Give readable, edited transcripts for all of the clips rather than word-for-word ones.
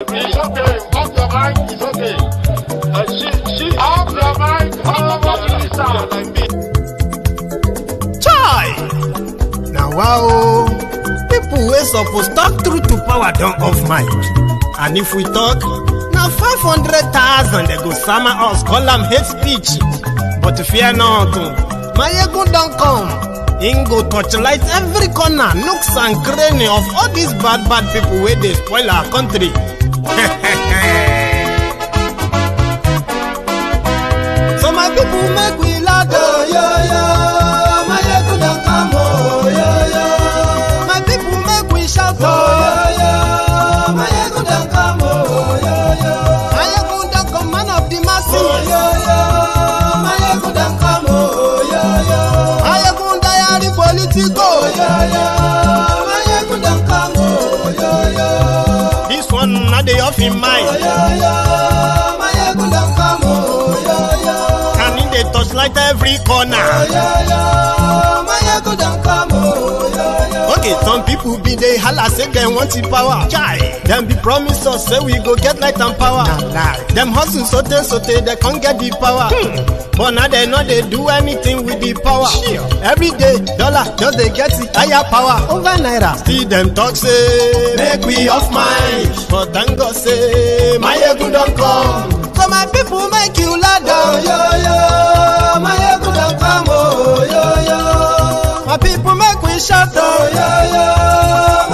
It's okay. Off your mic. It's okay. She off your mic. Sound like me. Chai! Now wow, people wey suppose talk truth to power don't off mic. And if we talk, now 500,000 they go summer us call am hate speech. But fear not, Maiyegun don't come. Him go torchlight every corner, nooks and cranny of all these bad people where they spoil our country. So my people make we loud, oh yo yo. Maiyegun don't come, oh yo yo. My people make we shout, oh yo yo. Maiyegun don't come, oh yo yo. Maiyegun don't come, man of the masses, oh yo yo. Maiyegun don't come, oh yo yo. Maiyegun diary Politico, oh yo yo. Maiyegun don't come, oh yo yo. This one not the off in mind. Oh yo yo. Maiyegun don't come, oh yo yo. Can in the touchlight every corner. Oh yo yo. Maiyegun don't come, oh yo yo. Okay, some people be they holla say they want the power. Chai. Them be promise us say we go get light and power. Nah. Them hustle sote they can't get the power. But now they know they do anything with the power. Sure. Every day, dollar just they get the higher power over naira. See them talk say make we off mind. But thank God say Maiyegun don't come. So my people make you loud, oh yo yo. Maiyegun don't come, oh yo yo. My people make we shout, oh yo yo.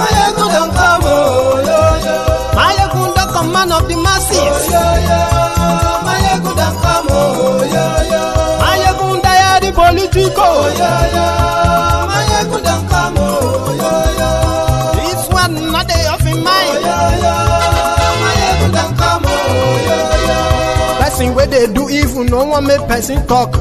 Maiyegun don't come, oh yo yo. Maiyegun don't come, man of the masses, oh yo yo. Maiyegun don't come, oh yo yo. Maiyegun diary Politico, oh yo yo. Maiyegun don't come, oh yo yo. This one not the off in mind, oh yo yo. Maiyegun don't come, oh yo yo. Person where they do evil, no one make person talk.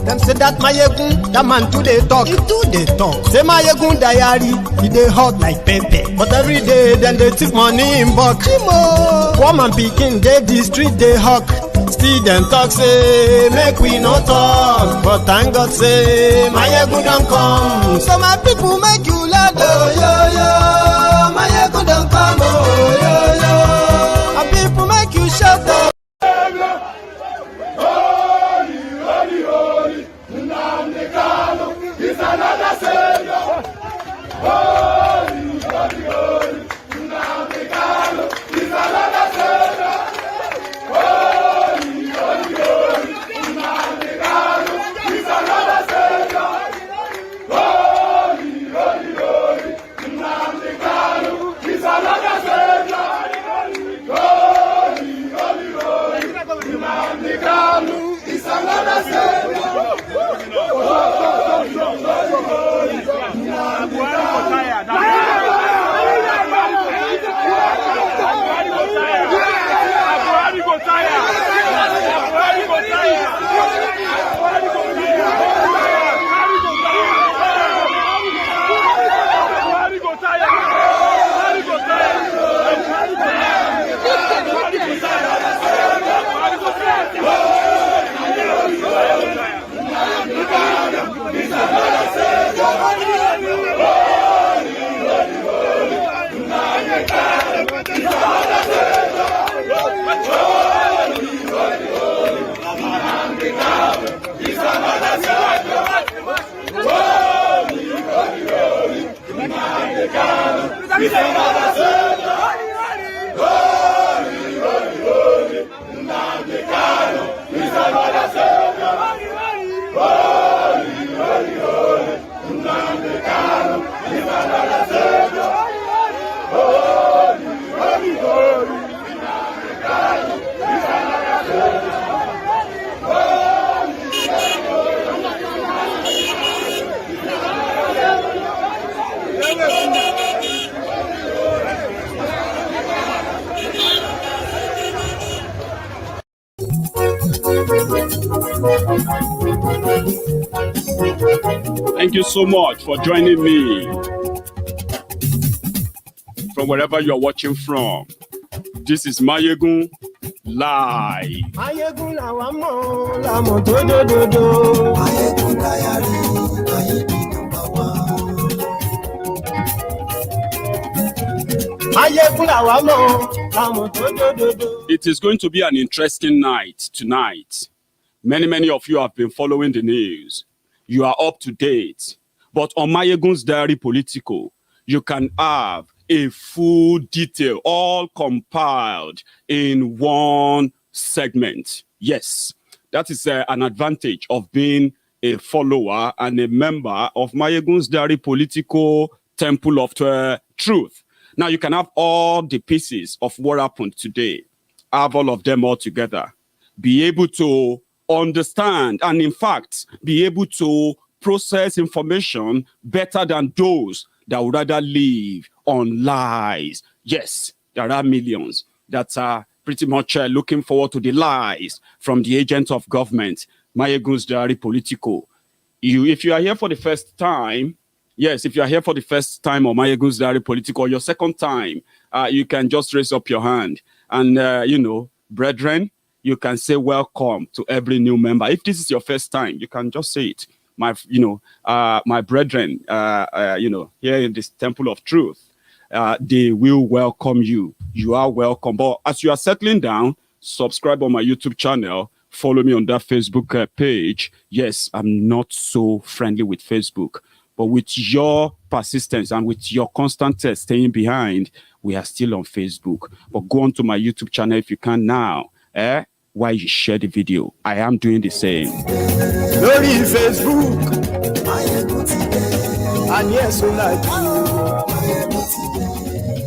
Them say that Maiyegun, that man too they talk. He too they talk. Say Maiyegun diary, he they hot like pepper. But every day then they take money in bulk. Woman picking they the street they hawk. Still them talk say make we no talk. But thank God say Maiyegun don't come. So my people make you loud, oh yo yo. Maiyegun don't come, oh yo yo. My people make you shout, oh. Nnamdi Kanu is another savior. Holy, holy, holy. Nnamdi Kanu is another savior. Holy, holy, holy. Nnamdi Kanu is another savior. Holy, holy, holy. Nnamdi Kanu is another savior. Holy, holy, holy. Nnamdi Kanu is another savior. Thank you so much for joining me from wherever you are watching from. This is Maiyegun Live. Maiyegun lawamo, lamo do do do do. Maiyegun diary, Maiyegun number one. Maiyegun lawamo. It is going to be an interesting night tonight. Many of you have been following the news. You are up to date. But on Maiyegun's diary Politico, you can have a full detail, all compiled in one segment. Yes, that is an advantage of being a follower and a member of Maiyegun's diary Politico Temple of Truth. Now you can have all the pieces of what happened today, have all of them all together, be able to understand, and in fact, be able to process information better than those that would rather live on lies. Yes, there are millions that are pretty much looking forward to the lies from the agents of government. Maiyegun's diary Politico. If you are here for the first time, yes, if you are here for the first time on Maiyegun's diary Politico, or your second time, you can just raise up your hand. And, you know, brethren, you can say welcome to every new member. If this is your first time, you can just say it. My brethren, here in this Temple of Truth, they will welcome you. You are welcome. But as you are settling down, subscribe on my YouTube channel. Follow me on that Facebook page. Yes, I'm not so friendly with Facebook, but with your persistence and with your constant staying behind, we are still on Facebook. But go on to my YouTube channel if you can now. While you share the video, I am doing the same. Lórí Facebook, and yes, so like you.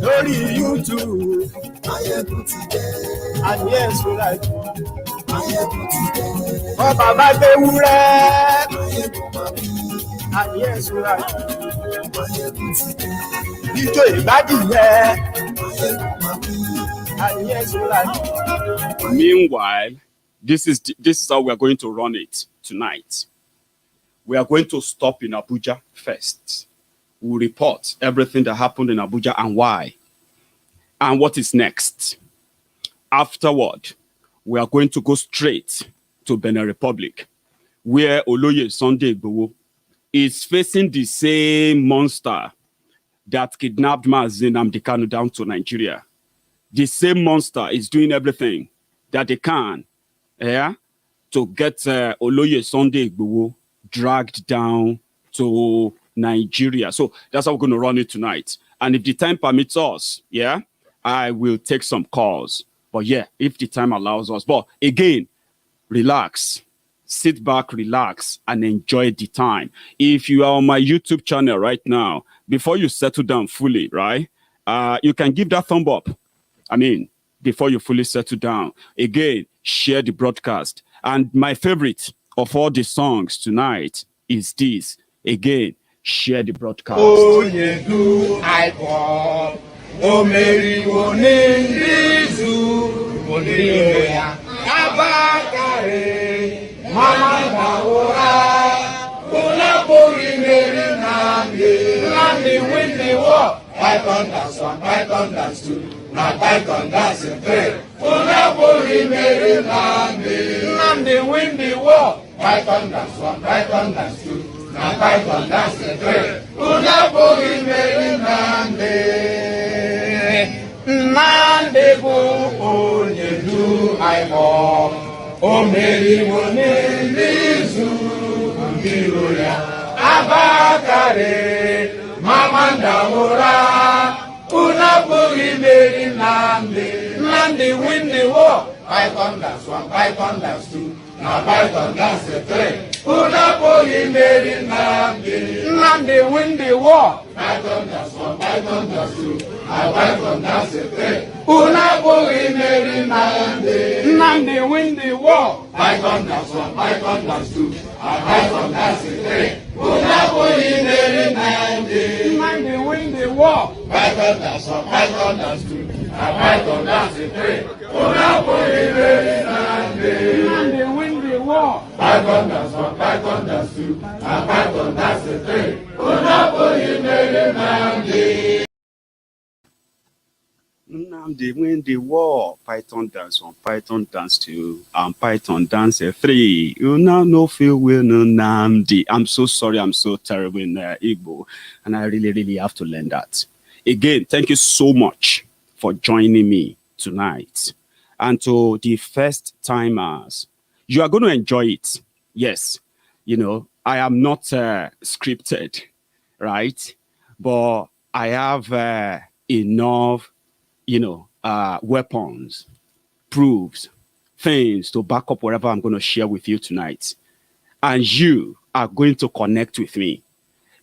Lórí YouTube, and yes, so like you. Ọba bá gbé wúrẹ́, and yes, so like you. Ijó ìgbádìyẹ, and yes, so like you. Meanwhile, this is how we are going to run it tonight. We are going to stop in Abuja first. We'll report everything that happened in Abuja and why, and what is next. Afterward, we are going to go straight to Benin Republic, where Oloye Igboho is facing the same monster that kidnapped Mazi Nnamdi Kanu down to Nigeria. The same monster is doing everything that they can, to get Oloye Igboho dragged down to Nigeria. So that's how we're going to run it tonight. And if the time permits us, I will take some calls. But if the time allows us. But again, relax, sit back, relax, and enjoy the time. If you are on my YouTube channel right now, before you settle down fully, right, you can give that thumb up. I mean, before you fully settle down. Again, share the broadcast. And my favorite of all the songs tonight is this. Again, share the broadcast. Oh, you do I call. Oh, Mary, Abakare, Mama Baora, Ulapuri Mary Nnamdi win the war. Python dance 1, Python dance 2, now Python dance 3. Ulapuri Mary Nnamdi win the war. Python dance 1, Python dance 2, now Python dance 3. Ulapuri Mary Nnamdi. Nnamdi bụ onye du anyị o meriwo n'izu mbiro ya Abakare mama ndawora unu abụghị imeri Nnamdi win the war. Python dance 1, Python dance 2, na Python dance 3. Unu abụghị imeri Nnamdi win the war. Python dance 1, Python dance 2, na Python dance 3. Unu abụghị imeri Nnamdi win the war. Python dance 1, Python dance 2, na Python dance 3. Unu abụghị imeri Nnamdi win the war. Python dance 1, Python dance 2, na Python dance 3. Unu abụghị imeri Nnamdi win the war. Python dance 1, Python dance 2, na Python dance 3. Unu abụghị imeri Nnamdi. Nnamdi win the war. Python dance 1, Python dance 2, and Python dance 3. You now know feel win Nnamdi. I'm so sorry, I'm so terrible in Igbo, and I really have to learn that. Again, thank you so much for joining me tonight. And to the first timers, you are going to enjoy it. Yes, you know, I am not scripted, right? But I have enough, you know, weapons, proofs, things to back up whatever I'm going to share with you tonight. And you are going to connect with me.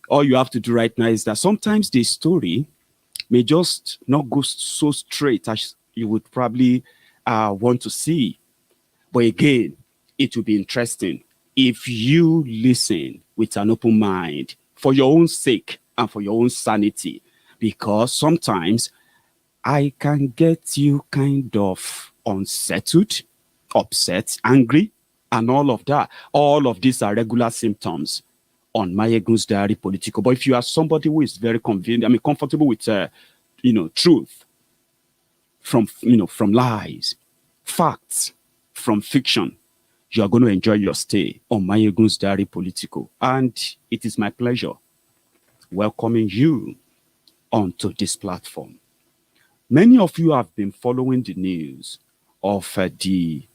All you have to do right now is that sometimes the story may just not go so straight as you would probably want to see. But again, it will be interesting if you listen with an open mind for your own sake and for your own sanity. Because sometimes I can get you kind of unsettled, upset, angry, and all of that. All of these are regular symptoms on Maiyegun's diary Politico. But if you are somebody who is very convenient, comfortable with, you know, truth from lies, facts from fiction, you are going to enjoy your stay on Maiyegun's diary Politico. And it is my pleasure welcoming you onto this platform. Many of you have been following the news of the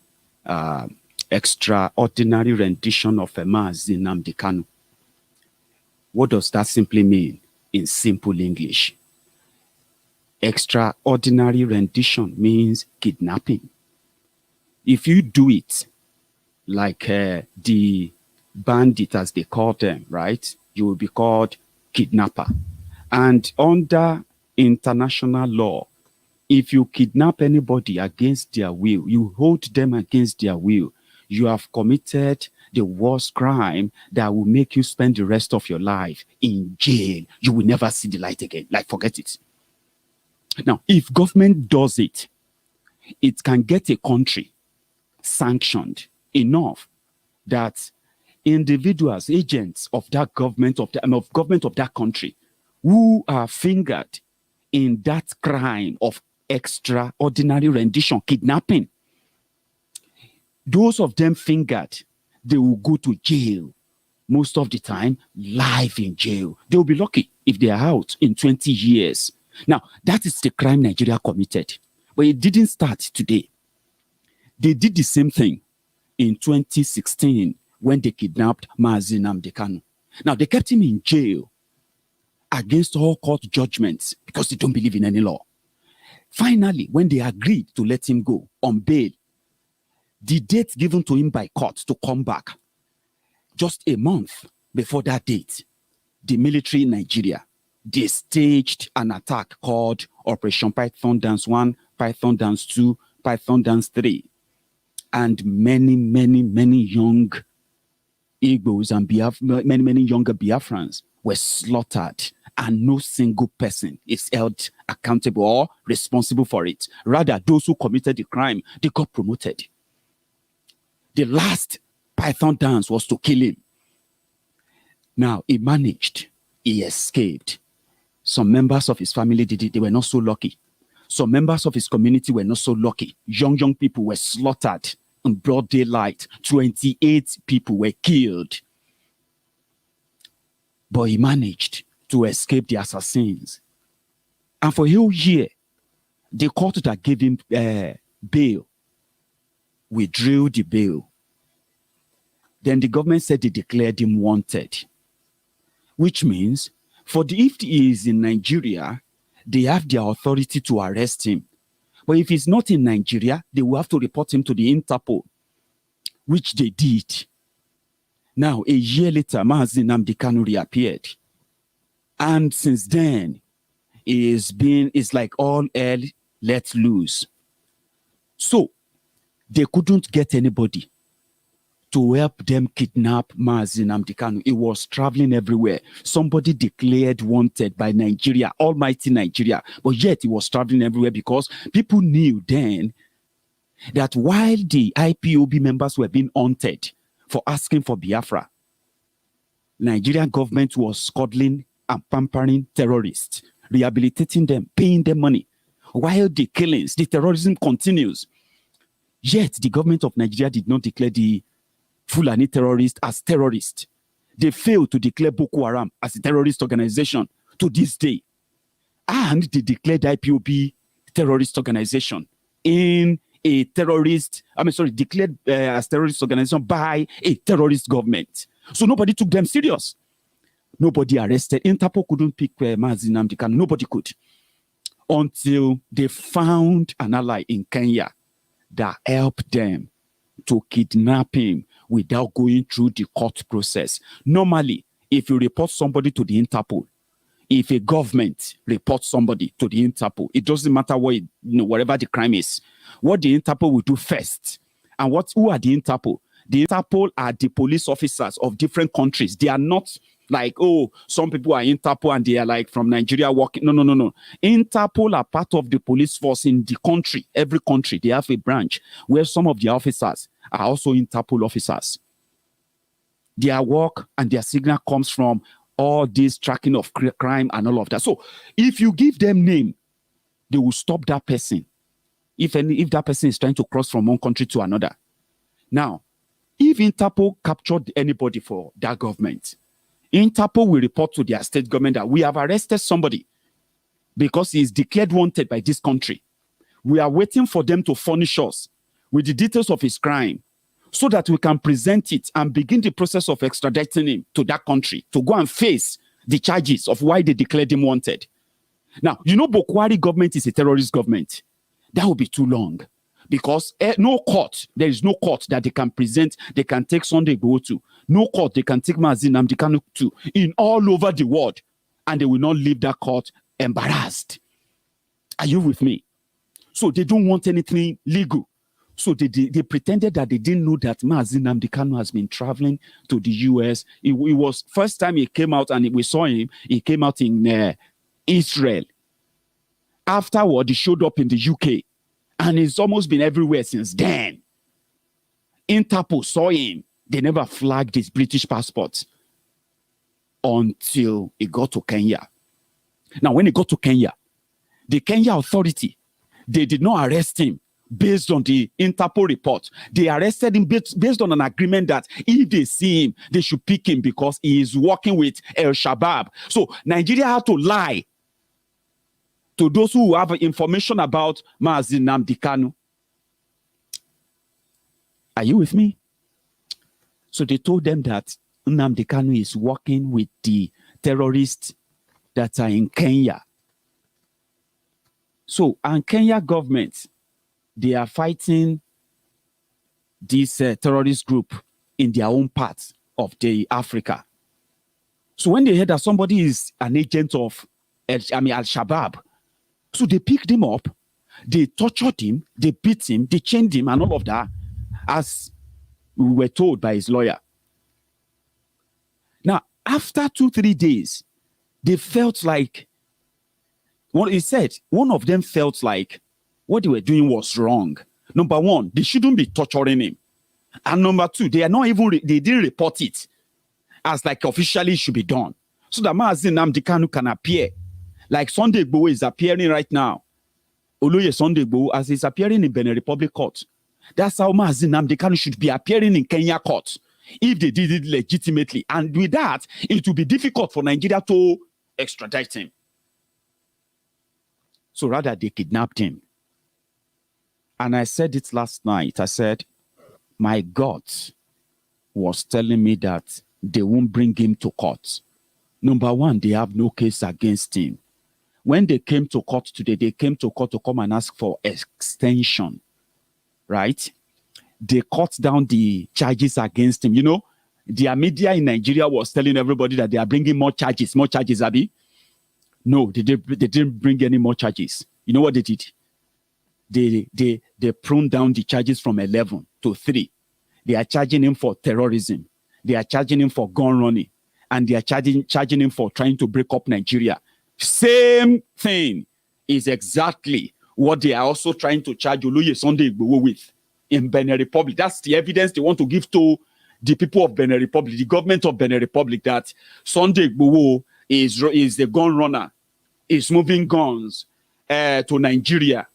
extraordinary rendition of Mazi Nnamdi Kanu. What does that simply mean in simple English? Extraordinary rendition means kidnapping. If you do it like the bandit, as they call them, right, you will be called kidnapper. And under international law, if you kidnap anybody against their will, you hold them against their will, you have committed the worst crime that will make you spend the rest of your life in jail. You will never see the light again. Like, forget it. Now, if government does it, it can get a country sanctioned enough that individuals, agents of that government, of that country, who are fingered in that crime of extraordinary rendition, kidnapping, those of them fingered, they will go to jail. Most of the time, life in jail. They will be lucky if they are out in 20 years. Now, that is the crime Nigeria committed. But it didn't start today. They did the same thing in 2016 when they kidnapped Mazi Nnamdi Kanu. Now, they kept him in jail against all court judgments because they don't believe in any law. Finally, when they agreed to let him go on bail, the date given to him by court to come back, just a month before that date, the military in Nigeria, they staged an attack called Operation Python Dance 1, Python Dance 2, Python Dance 3. And many young Igbos and many younger Biafrans were slaughtered, and no single person is held accountable or responsible for it. Rather, those who committed the crime, they got promoted. The last Python dance was to kill him. Now, he managed. He escaped. Some members of his family did it. They were not so lucky. Some members of his community were not so lucky. Young people were slaughtered in broad daylight. 28 people were killed. But he managed to escape the assassins. And for a whole year, the court that gave him bail withdrew the bail. Then the government said they declared him wanted, which means if he is in Nigeria, they have the authority to arrest him. But if he's not in Nigeria, they will have to report him to the Interpol, which they did. Now, a year later, Mazi Nnamdi Kanu reappeared. And since then, it's like all hell let loose. So, they couldn't get anybody to help them kidnap Mazi Nnamdi Kanu. He was traveling everywhere. Somebody declared wanted by Nigeria, almighty Nigeria, but yet he was traveling everywhere because people knew then that while the IPOB members were being haunted for asking for Biafra, Nigerian government was coddling and pampering terrorists, rehabilitating them, paying them money, while the killings, the terrorism continues. Yet the government of Nigeria did not declare the Fulani terrorists as terrorists. They failed to declare Boko Haram as a terrorist organization to this day. And they declared IPOB terrorist organization. in a declared as terrorist organization by a terrorist government. So nobody took them serious. Nobody arrested. Interpol couldn't pick Mazi Nnamdi Kanu. Nobody could. Until they found an ally in Kenya that helped them to kidnap him without going through the court process. Normally, if you report somebody to the Interpol, if a government reports somebody to the Interpol, it doesn't matter whatever the crime is, what the Interpol will do first. And who are the Interpol? The Interpol are the police officers of different countries. They are not like, oh, some people are Interpol and they are like from Nigeria working. No. Interpol are part of the police force in the country. Every country, they have a branch where some of the officers are also Interpol officers. Their work and their signal comes from all this tracking of crime and all of that. So if you give them name, they will stop that person. If that person is trying to cross from one country to another. Now, if Interpol captured anybody for that government, Interpol will report to their state government that we have arrested somebody because he is declared wanted by this country. We are waiting for them to furnish us with the details of his crime so that we can present it and begin the process of extraditing him to that country to go and face the charges of why they declared him wanted. Now, Buhari government is a terrorist government. That would be too long because there is no court that they can present, they can take Sunday Igboho to. No court they can take Mazi Nnamdi Kanu to in all over the world, and they will not leave that court embarrassed. Are you with me? So they don't want anything legal. So they pretended that they didn't know that Mazi Nnamdi Kanu has been traveling to the US. It was first time he came out and we saw him. He came out in Israel. Afterward, he showed up in the UK, and he's almost been everywhere since then. Interpol saw him. They never flagged his British passport until he got to Kenya. Now, when he got to Kenya, the Kenya authority, they did not arrest him based on the Interpol report. They arrested him based on an agreement that if they see him, they should pick him because he is working with El Shabaab. So Nigeria had to lie to those who have information about Mazi Nnamdi Kanu. Are you with me? So they told them that Nnamdi Kanu is working with the terrorists that are in Kenya. So, and Kenya government, they are fighting this terrorist group in their own part of the Africa. So when they heard that somebody is an agent of Al-Shabaab, so they picked him up, they tortured him, they beat him, they chained him and all of that, as we were told by his lawyer. Now, after 2-3 days, they felt like, he said, one of them felt like what they were doing was wrong. Number one, they shouldn't be torturing him. And number two, they didn't report it as like officially should be done. So that Mazi Nnamdi Kanu can appear. Like Sunday Igboho is appearing right now. Oloye Sunday Igboho as he's appearing in Benin Republic Court. That's how Mazi Nnamdi Kanu should be appearing in Kenya court if they did it legitimately. And with that, it will be difficult for Nigeria to extradite him. So rather, they kidnapped him. And I said it last night. I said, my God was telling me that they won't bring him to court. Number one, they have no case against him. When they came to court today, they came to court to come and ask for extension. Right? They cut down the charges against him. The media in Nigeria was telling everybody that they are bringing more charges, Abi. No, they didn't bring any more charges. You know what they did? They pruned down the charges from 11 to 3. They are charging him for terrorism. They are charging him for gun running. And they are charging him for trying to break up Nigeria. Same thing is exactly what they are also trying to charge Oloye Sunday Igboho with in Benin Republic. That's the evidence they want to give to the people of Benin Republic, the government of Benin Republic, that Sunday Igboho is a gun runner, is moving guns to Nigeria.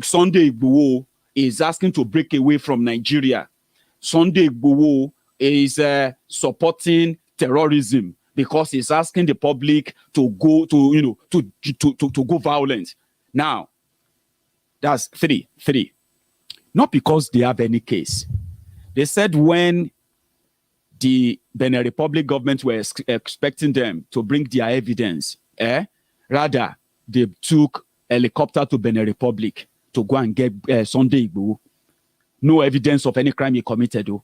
Sunday Igboho is asking to break away from Nigeria. Sunday Igboho is supporting terrorism because he's asking the public to go to go violent. Now, That's three. Not because they have any case. They said when the Benin Republic government were expecting them to bring their evidence, rather they took helicopter to Benin Republic to go and get Sunday Igboho. No evidence of any crime he committed, though.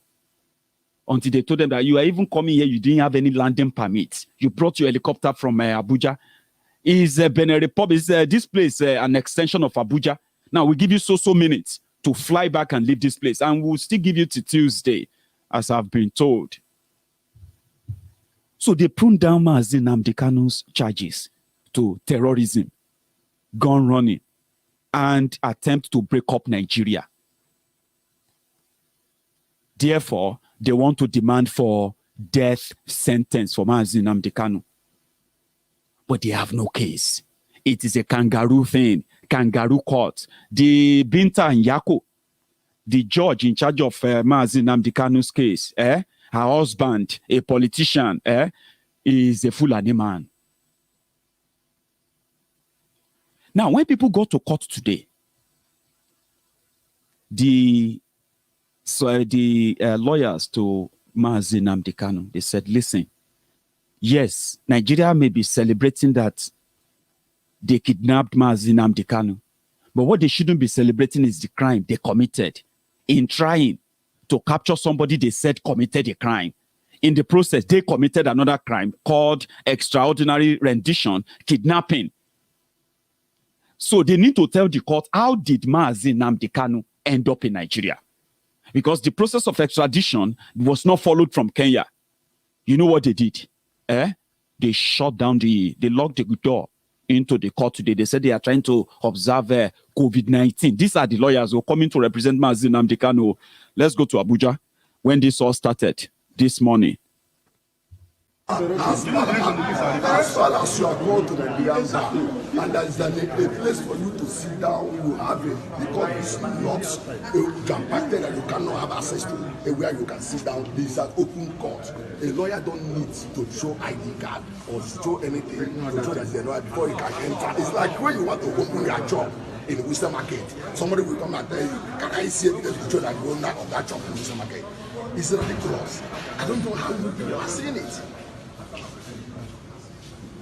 Until they told them that you are even coming here, you didn't have any landing permit. You brought your helicopter from Abuja. Is Benin Republic, this place an extension of Abuja? Now we give you so minutes to fly back and leave this place, and we'll still give you to Tuesday, as I've been told. So they pruned down Mazi Nnamdi Kanu's charges to terrorism, gun running, and attempt to break up Nigeria. Therefore, they want to demand for death sentence for Mazi Nnamdi Kanu. But they have no case. It is a kangaroo thing, kangaroo court. The Binta and Yako, the judge in charge of Mazi Nnamdi Kanu's case, her husband, a politician, is a Fulani man. Now, when people go to court today, the lawyers to Mazi Nnamdi Kanu, they said, listen, yes, Nigeria may be celebrating that they kidnapped Mazi Nnamdi Kanu, but what they shouldn't be celebrating is the crime they committed in trying to capture somebody they said committed a crime. In the process, they committed another crime called extraordinary rendition, kidnapping. So they need to tell the court, how did Mazi Nnamdi Kanu end up in Nigeria? Because the process of extradition was not followed from Kenya. You know what they did? They shut down they locked the door into the court today. They said they are trying to observe COVID-19. These are the lawyers who are coming to represent Mazi Nnamdi Kanu. Let's go to Abuja when this all started this morning. As far as you are going to the Biafra, and there is a place for you to sit down, you have it, because it's not jam-packed that you cannot have access to where you can sit down. This is an open court. A lawyer don't need to show ID card or show anything to show that he's a lawyer before he can enter. It's like when you want to open your job in the Worcester market, somebody will come and tell you, can I see evidence to show that you're owner of that shop in the Worcester market? It's ridiculous. I don't know how you people are seeing it.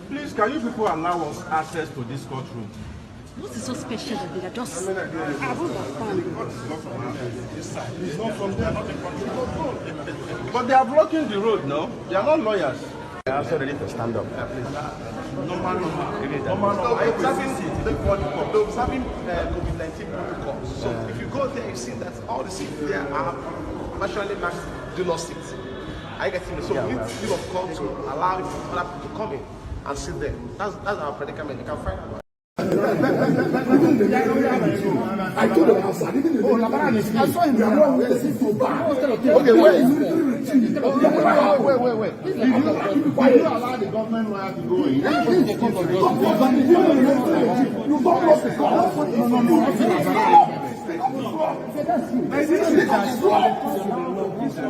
Please, can you people allow us access to this courtroom? What is so special that they are just... It's not from there. But they are blocking the road, no? They are not lawyers. They are also ready to stand up. Normal. They're observing COVID-19 protocols. So if you go there, you see that all the seats there are nationally marked do not sit. I get it. So we need to of course to allow other people to come in and sit there. That's our predicament. You can find out. I told them outside. I saw him. Okay, wait. Did you allow the government lawyer to go in? You don't lost the call.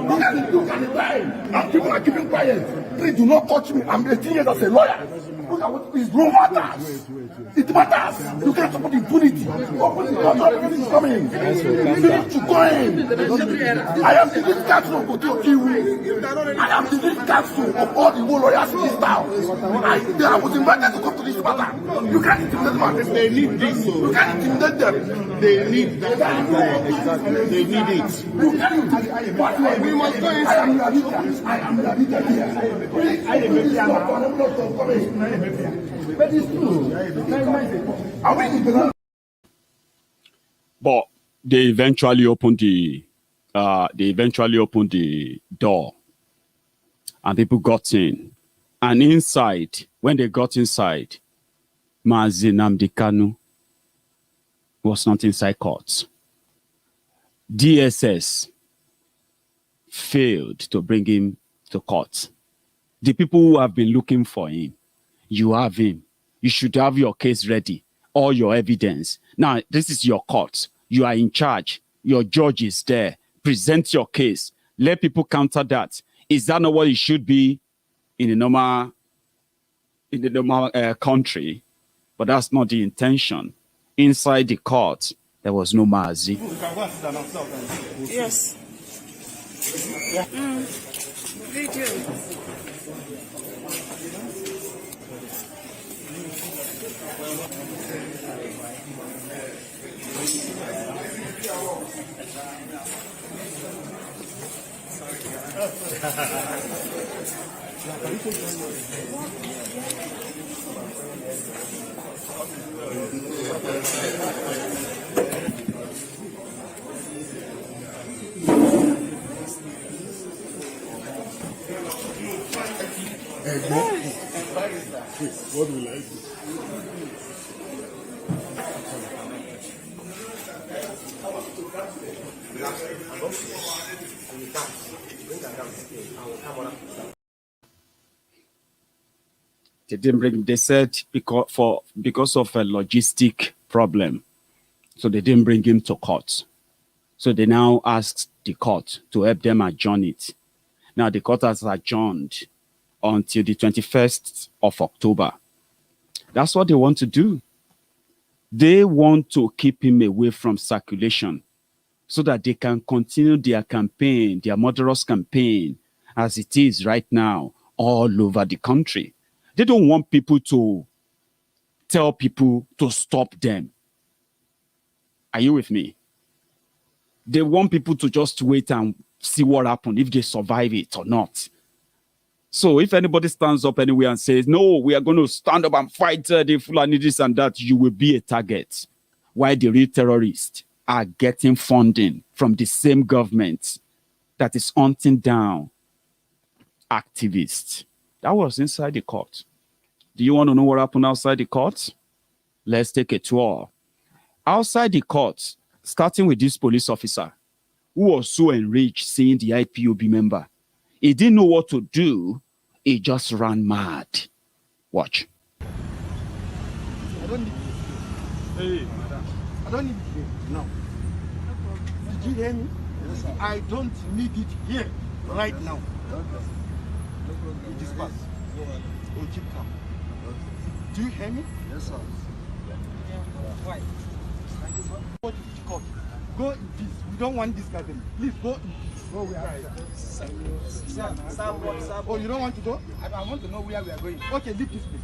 Look at the time. And people are keeping quiet. Please do not touch me. I'm 18 years as a lawyer. Look at what is no matters. It matters. You can't support impunity. Open the door. Everything is coming. You need to go in. I am the lead counsel of Politico. I am the lead counsel of all the lawyers in this town. I was invited to come to this matter. You can't intimidate them. They need this. You can't intimidate them. They need that. They need it. You can't intimidate them. We must go inside. I am the leader here. But it's true. But they eventually opened the door, and people got in. And inside, when they got inside, Mazi Nnamdi Kanu was not inside court. DSS failed to bring him to court. The people who have been looking for him, you have him. You should have your case ready, all your evidence. Now, this is your court. You are in charge. Your judge is there. Present your case. Let people counter that. Is that not what it should be in the normal country? But that's not the intention. Inside the court, There was no Mazi. Yes. Yeah. Video. What will I do? They didn't bring. They said because of a logistic problem, so they didn't bring him to court. So they now asked the court to help them adjourn it. Now the court has adjourned until the 21st of October. That's what they want to do. They want to keep him away from circulation so that they can continue their campaign, their murderous campaign, as it is right now all over the country. They don't want people to tell people to stop them. Are you with me? They want people to just wait and see what happens, if they survive it or not. So if anybody stands up anywhere and says, no, we are going to stand up and fight the Fulani this and that, you will be a target. While the real terrorists are getting funding from the same government that is hunting down activists. That was inside the court. Do you want to know what happened outside the court? Let's take a tour. Outside the court, starting with this police officer who was so enraged seeing the IPOB member. He didn't know what to do. He just ran mad. Watch. I don't need it. Hey, I don't need it here. No. Did you hear me? Yes, sir. I don't need it here right now. It is fast. We'll keep calm. Do you hear me? Yes, sir. Why? Go to the court. Go in peace. We don't want this gathering. Please go in peace. Go where we are. Oh, you don't want to go? I want to know where we are going. Okay, leave this place.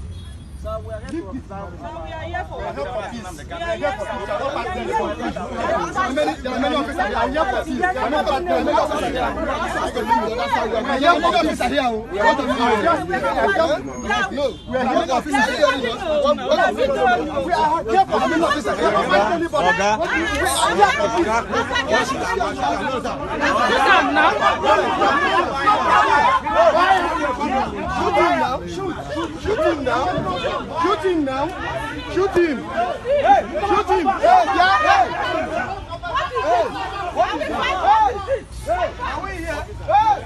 Sir, we are here for peace. We are here for peace. We are here for peace. There are many officers here. I'm here for peace. There are many officers here. We are here for peace here. We are here for peace here. We are here for many officers here. Shoot him now. Shoot him now! Shoot him! Hey! Shoot him! Hey! Yeah! Hey! Hey! What is that? Hey! Are we here? Hey!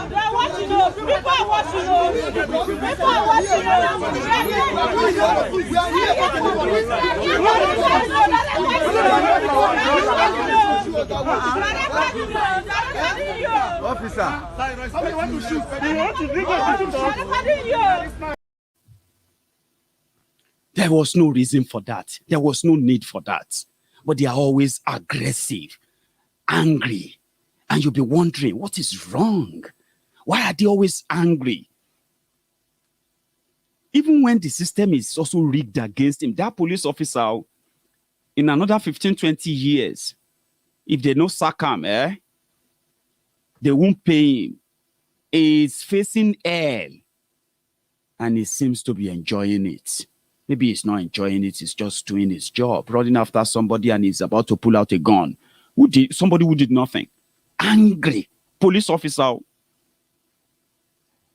They are watching us. People are watching us. People are watching us. We are Officer, somebody want to shoot. They want to bring us. There was no reason for that. There was no need for that. But they are always aggressive, angry. And you'll be wondering, what is wrong? Why are they always angry? Even when the system is also rigged against him, that police officer, in another 15, 20 years, if they don't sack him, they won't pay him. He's facing hell. And he seems to be enjoying it. Maybe he's not enjoying it. He's just doing his job, running after somebody and he's about to pull out a gun. Somebody who did nothing. Angry police officer.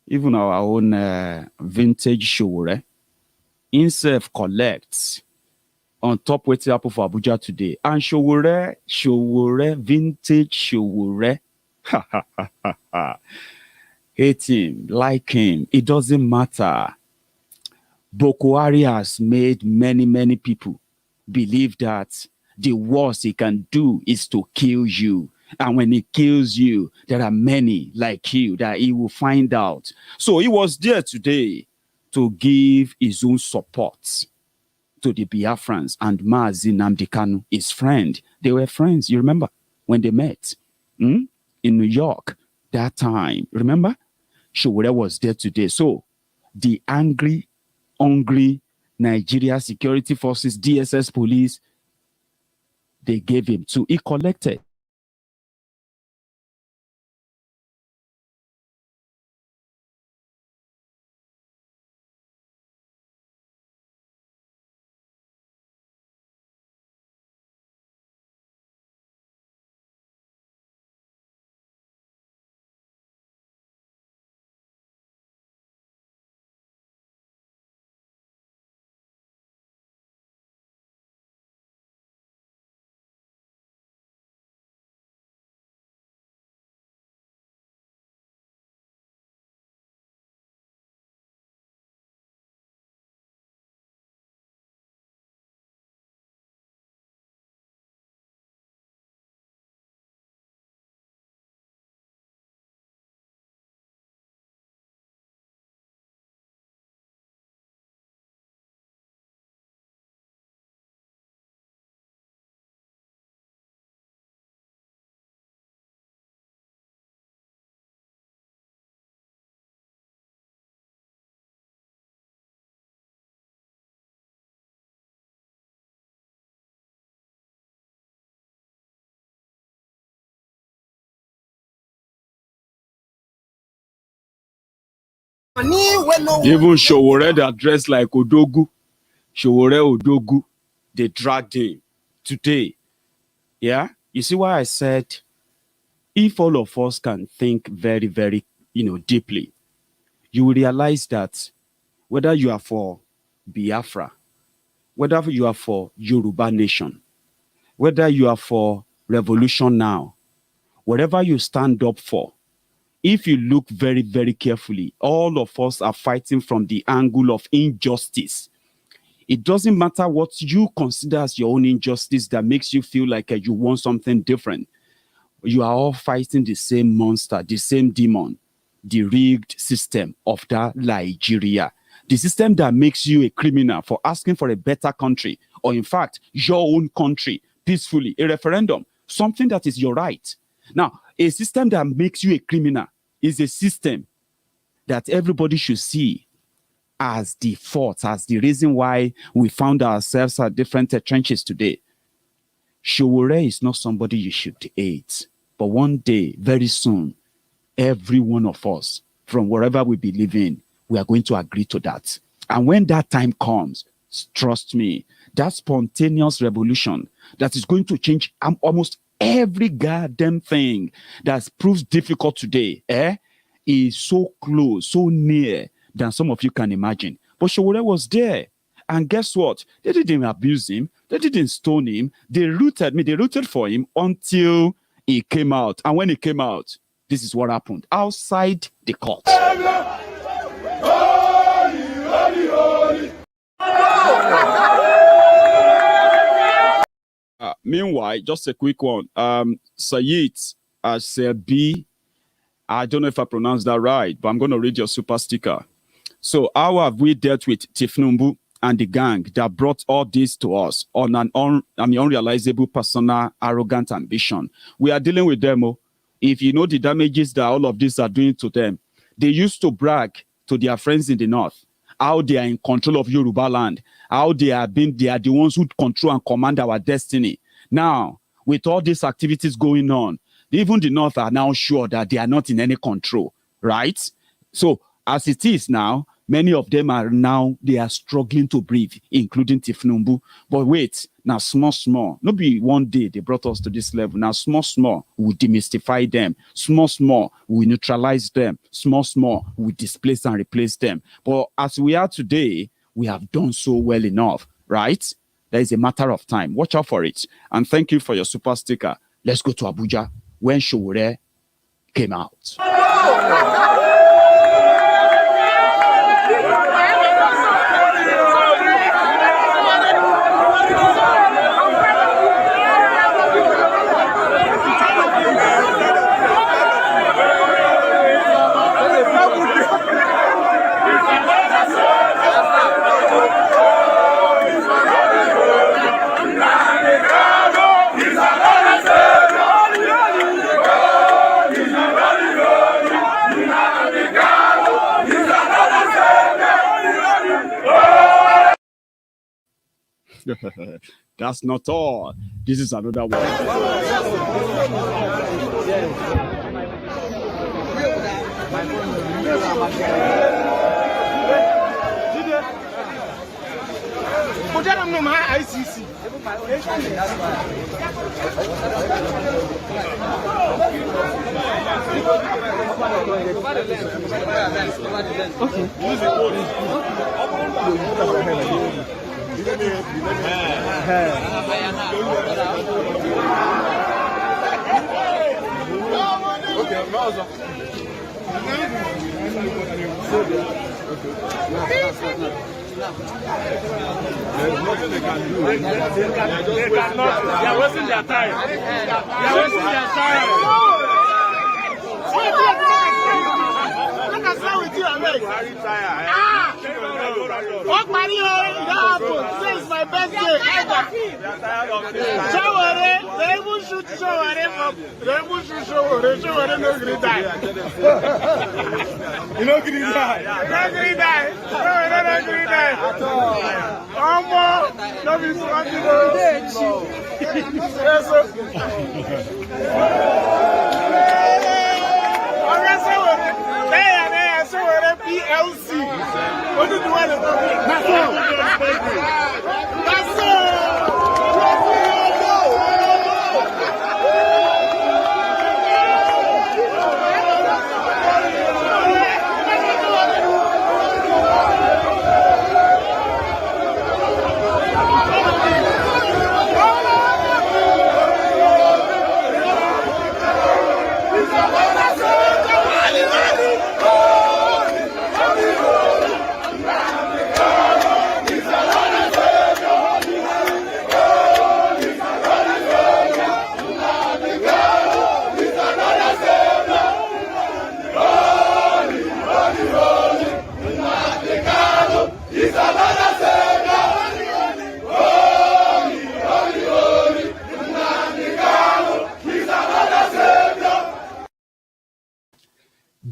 Even our own vintage Sowore, himself collects on top what's happening for Abuja today. And Sowore, vintage Sowore. Hate him, like him, it doesn't matter. Buhari has made many people believe that the worst he can do is to kill you. And when he kills you, there are many like you that he will find out. So he was there today to give his own support to the Biafrans and Mazi Nnamdi Kanu, his friend. They were friends, you remember, when they met in New York that time. Remember? Sowore was there today. So the angry, hungry Nigeria security forces, DSS police, they gave him to. He collected. Even Sowore that dressed like Odogu, Sowore Odogu, they dragged him today. Yeah? You see why I said, if all of us can think very, very, deeply, you will realize that whether you are for Biafra, whether you are for Yoruba Nation, whether you are for Revolution Now, whatever you stand up for, if you look very, very carefully, all of us are fighting from the angle of injustice. It doesn't matter what you consider as your own injustice that makes you feel like you want something different. You are all fighting the same monster, the same demon, the rigged system of that Nigeria. The system that makes you a criminal for asking for a better country, or in fact, your own country, peacefully, a referendum, something that is your right. Now, a system that makes you a criminal is a system that everybody should see as the fault, as the reason why we found ourselves at different trenches today. Sowore is not somebody you should hate. But one day, very soon, every one of us, from wherever we believe in, we are going to agree to that. And when that time comes, trust me, that spontaneous revolution that is going to change almost every goddamn thing that proves difficult today, is so close, so near than some of you can imagine. But Sowore was there. And guess what? They didn't abuse him. They didn't stone him. They rooted for him until he came out. And when he came out, this is what happened outside the court. Meanwhile, just a quick one. Sayid Asebi, I don't know if I pronounced that right, but I'm going to read your super sticker. So how have we dealt with Tifnumbu and the gang that brought all this to us on an unrealizable, personal, arrogant ambition? We are dealing with them. If you know the damages that all of this are doing to them, they used to brag to their friends in the north how they are in control of Yoruba land, how they are the ones who control and command our destiny. Now, with all these activities going on, even the north are now sure that they are not in any control, right? So as it is now, many of them they are struggling to breathe, including Tifnumbu. But wait, now small, not be one day they brought us to this level. Now small, we demystify them. Small, we neutralize them. Small, we displace and replace them. But as we are today, we have done so well enough, right? There is a matter of time. Watch out for it. And thank you for your super sticker. Let's go to Abuja when Sowore came out. That's not all. This is another one. There's nothing they can do. They cannot. They are wasting their time. They are wasting their time. Look at how we do it. Buhari tire. What money Today is my best day ever. Sowore, they even shoot Sowore up. They even shoot Sowore. Sowore no green die. You know green die. No green die. Sowore no green die. Omo, no be swanty no. Yes, sir. PLC. What did you want to do? That's all. That's all.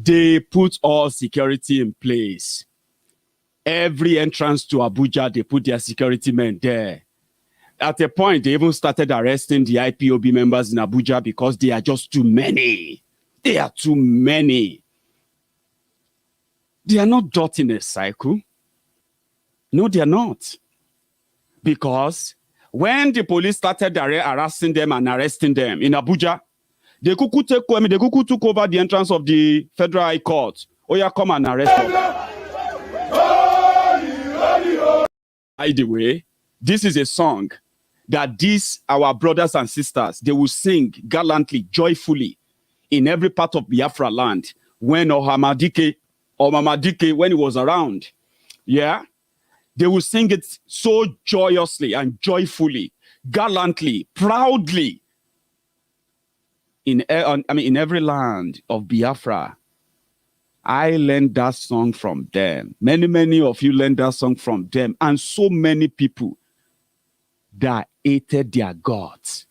They put all security in place. Every entrance to Abuja, they put their security men there. At a point, they even started arresting the IPOB members in Abuja because they are just too many. They are too many. They are not dot in a cycle. No, they are not. Because when the police started harassing them and arresting them in Abuja, they took over the entrance of the Federal High Court. Oh yeah, come and arrest them. By the way, this is a song that these, our brothers and sisters, they will sing gallantly, joyfully in every part of Biafra land when Mamadike, when he was around. Yeah, they will sing it so joyously and joyfully, gallantly, proudly. In every land of Biafra, I learned that song from them. Many of you learned that song from them. And so many people that hated their gods.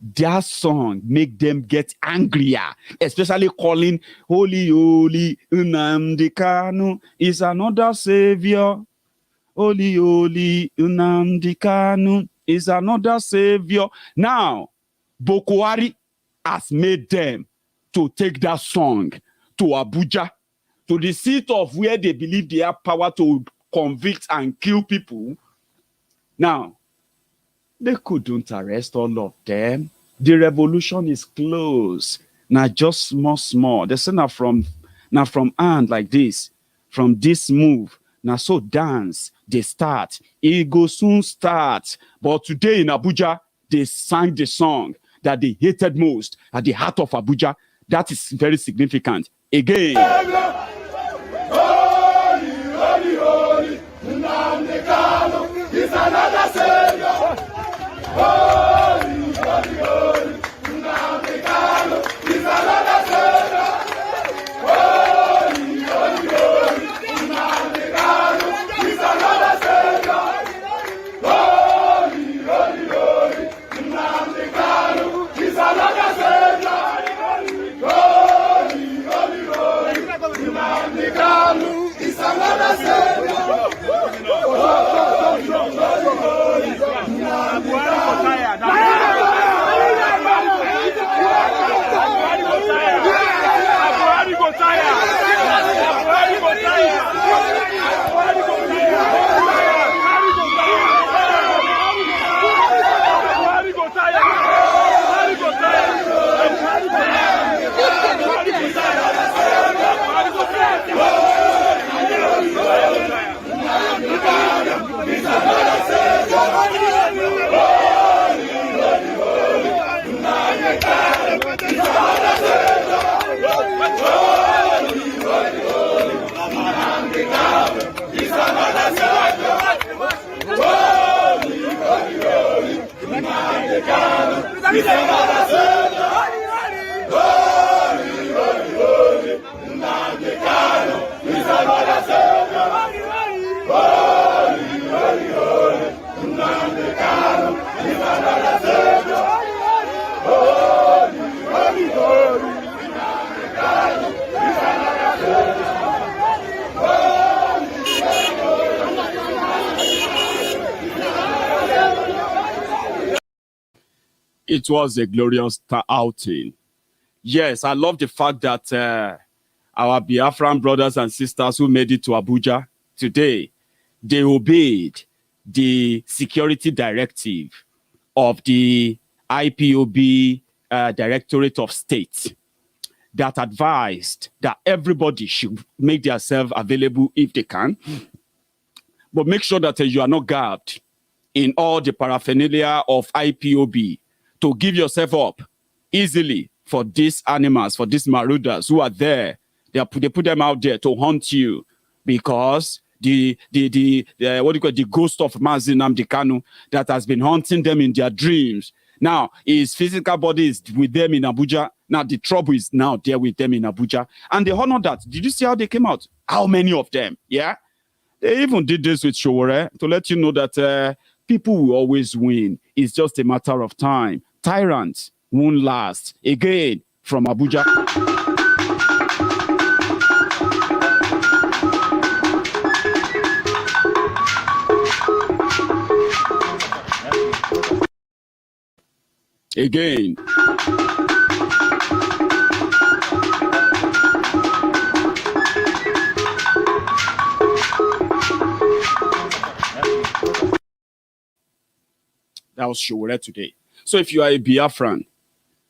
Their song make them get angrier, especially calling Holy Nnamdi Kanu is another savior. Holy Nnamdi Kanu is another savior. Now, Buhari has made them to take that song to Abuja, to the seat of where they believe they have power to convict and kill people. Now, they couldn't arrest all of them. The revolution is close. Now, just small. They say now from hand like this, from this move. Now, so dance, they start. It go soon start. But today in Abuja, they sang the song that they hated most at the heart of Abuja. That is very significant. Again. Holy, Nnamdi Kanu is another savior. Holy, Nnamdi Kanu is another savior. Holy, Nnamdi Kanu is another savior. Holy, Nnamdi Kanu is another savior. It was a glorious outing. Yes, I love the fact that our Biafran brothers and sisters who made it to Abuja today, they obeyed the security directive of the IPOB Directorate of State that advised that everybody should make themselves available if they can, but make sure that you are not garbed in all the paraphernalia of IPOB to give yourself up easily for these animals, for these marauders who are there. They put them out there to hunt you because the ghost of Mazi Nnamdi Kanu that has been haunting them in their dreams. Now, his physical body is with them in Abuja. Now, the trouble is now there with them in Abuja. And they honor that. Did you see how they came out? How many of them? Yeah? They even did this with Sowore to let you know that people will always win. It's just a matter of time. Tyrants won't last. Again, from Abuja. Again. That was Sowore today. So if you are a Biafran,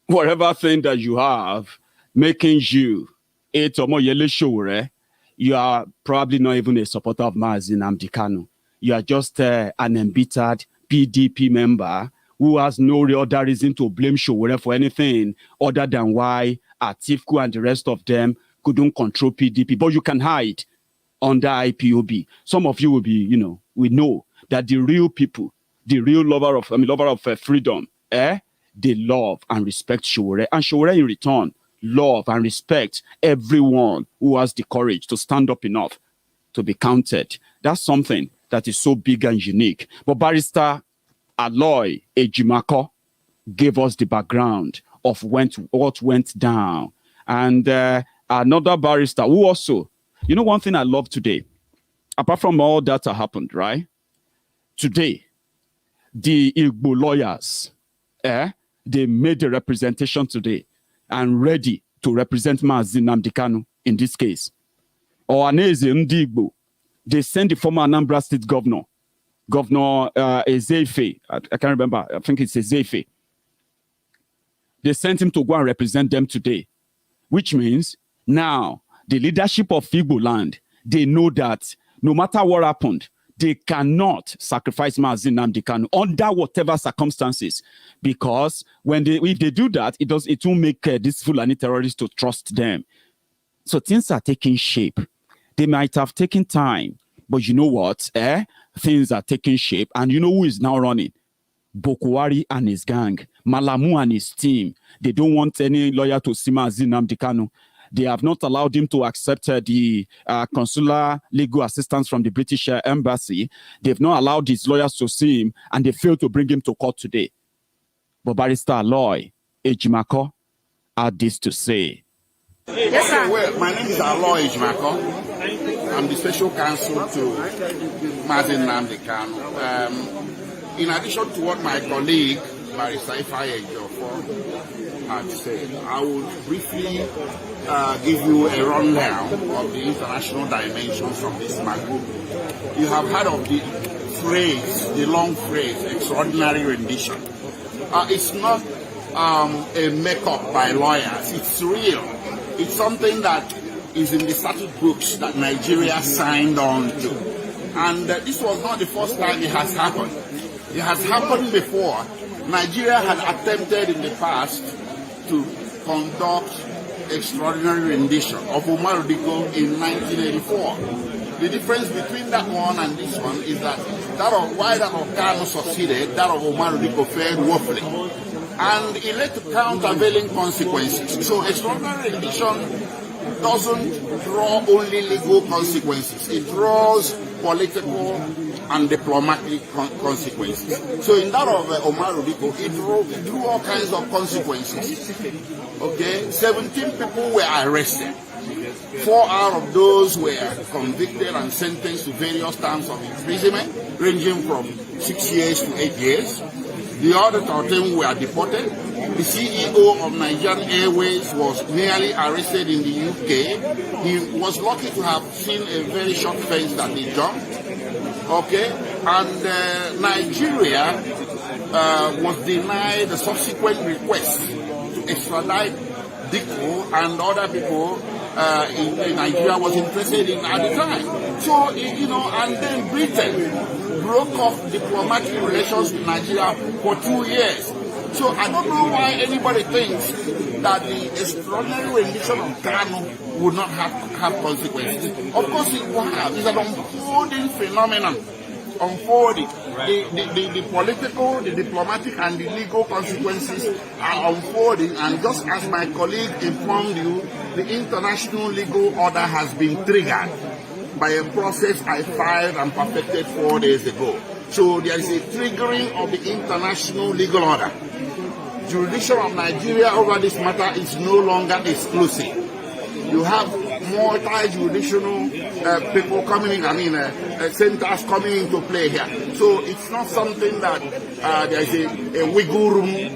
whatever thing that you have making you a Omoyele Sowore, you are probably not even a supporter of Mazi Nnamdi Kanu. You are just an embittered PDP member who has no real other reason to blame Sowore for anything other than why Atiku and the rest of them couldn't control PDP. But you can hide under IPOB. Some of you will be, we know that the real people, the real lover of freedom, they love and respect Sowore. And Sowore in return love and respect everyone who has the courage to stand up enough to be counted. That's something that is so big and unique. But Barrister Oloye Igboho gave us the background of what went down. And another barrister who also, one thing I love today, apart from all that happened, right? Today, the Igbo lawyers, they made a representation today and ready to represent Mazi Nnamdi Kanu in this case. Onaneze Ndigbo, they sent the former Anambra State Governor Ezefe, I can't remember, I think it's Ezefe. They sent him to go and represent them today, which means now the leadership of Igbo land, they know that no matter what happened, they cannot sacrifice Mazi Nnamdi Kanu under whatever circumstances, because if they do that, it will make these Fulani terrorists to trust them. So things are taking shape. They might have taken time, but you know what? Things are taking shape, and you know who is now running? Buhari and his gang, Malamu and his team. They don't want any lawyer to see Mazi Nnamdi Kanu. They have not allowed him to accept the consular legal assistance from the British embassy. They've not allowed his lawyers to see him, and they failed to bring him to court today. But Barrister Oloye Igboho had this to say. Yes, sir. Well, my name is Oloye Igboho. I'm the special counsel to Mazi Nnamdi Kanu. In addition to what my colleague, Barrister Ifeanyi Ejiofor, had said, I will briefly give you a rundown of the international dimensions of this matter. You have heard of the phrase, the long phrase, extraordinary rendition. It's not a make-up by lawyers. It's real. It's something that is in the statute books that Nigeria signed on to. And this was not the first time it has happened. It has happened before. Nigeria had attempted in the past to conduct extraordinary rendition of Yoruba Royal in 1984. The difference between that one and this one is that while that of Kanu succeeded, that of Yoruba Royal failed woefully. And it led to countervailing consequences. So extraordinary rendition doesn't draw only legal consequences. It draws political and diplomatic consequences. So in that of Yoruba Royal, it drew all kinds of consequences. Okay, 17 people were arrested. 4 out of those were convicted and sentenced to various terms of imprisonment, ranging from 6 years to 8 years. The other 13 were deported. The CEO of Nigerian Airways was nearly arrested in the UK. He was lucky to have seen a very short fence that he jumped. Okay, and Nigeria was denied the subsequent request to extradite Dikko and other people in Nigeria was interested in at the time. So, you know, and then Britain broke off diplomatic relations with Nigeria for 2 years. So I don't know why anybody thinks that the extraordinary rendition of Kanu would not have consequences. Of course it will have. It's an unfolding phenomenon. Unfolding. The political, the diplomatic, and the legal consequences are unfolding. And just as my colleague informed you, the international legal order has been triggered by a process I filed and perfected 4 days ago. So there is a triggering of the international legal order. Jurisdiction of Nigeria over this matter is no longer exclusive. You have multi-jurisdictional people coming in, centers coming into play here. So it's not something that there is a wiggle room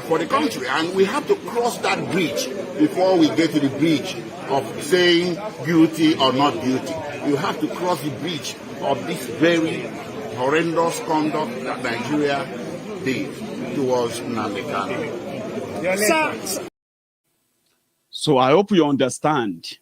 for the country. And we have to cross that bridge before we get to the bridge of saying guilty or not guilty. You have to cross the bridge of this very horrendous conduct that Nigeria did towards Nnamdi Kanu. So I hope you understand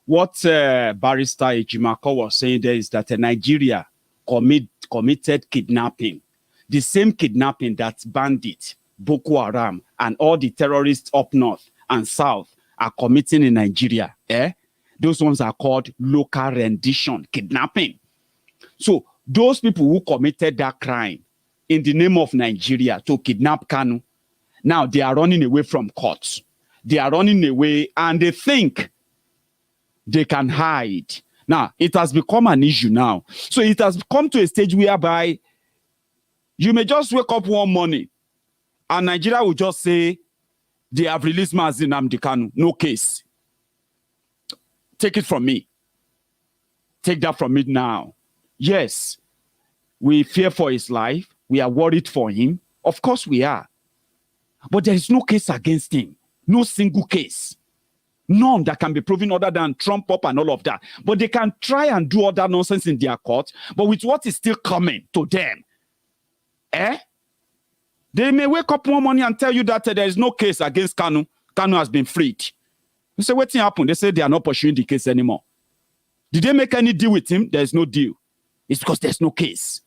what Barrister Ejimako was saying there is that Nigeria committed kidnapping. The same kidnapping that bandits, Boko Haram, and all the terrorists up north and south are committing in Nigeria. Those ones are called local rendition, kidnapping. So those people who committed that crime in the name of Nigeria to kidnap Kanu, now they are running away from courts. They are running away and they think they can hide. Now, it has become an issue now. So it has come to a stage whereby you may just wake up one morning and Nigeria will just say they have released Mazi Nnamdi Kanu. No case. Take it from me. Take that from me now. Yes, we fear for his life. We are worried for him. Of course we are. But there is no case against him. No single case. None that can be proven other than Trump up and all of that. But they can try and do other nonsense in their court. But with what is still coming to them, they may wake up one morning and tell you that there is no case against Kanu. Kanu has been freed. You say, what happened? They say they are not pursuing the case anymore. Did they make any deal with him? There is no deal. It's because there's no case.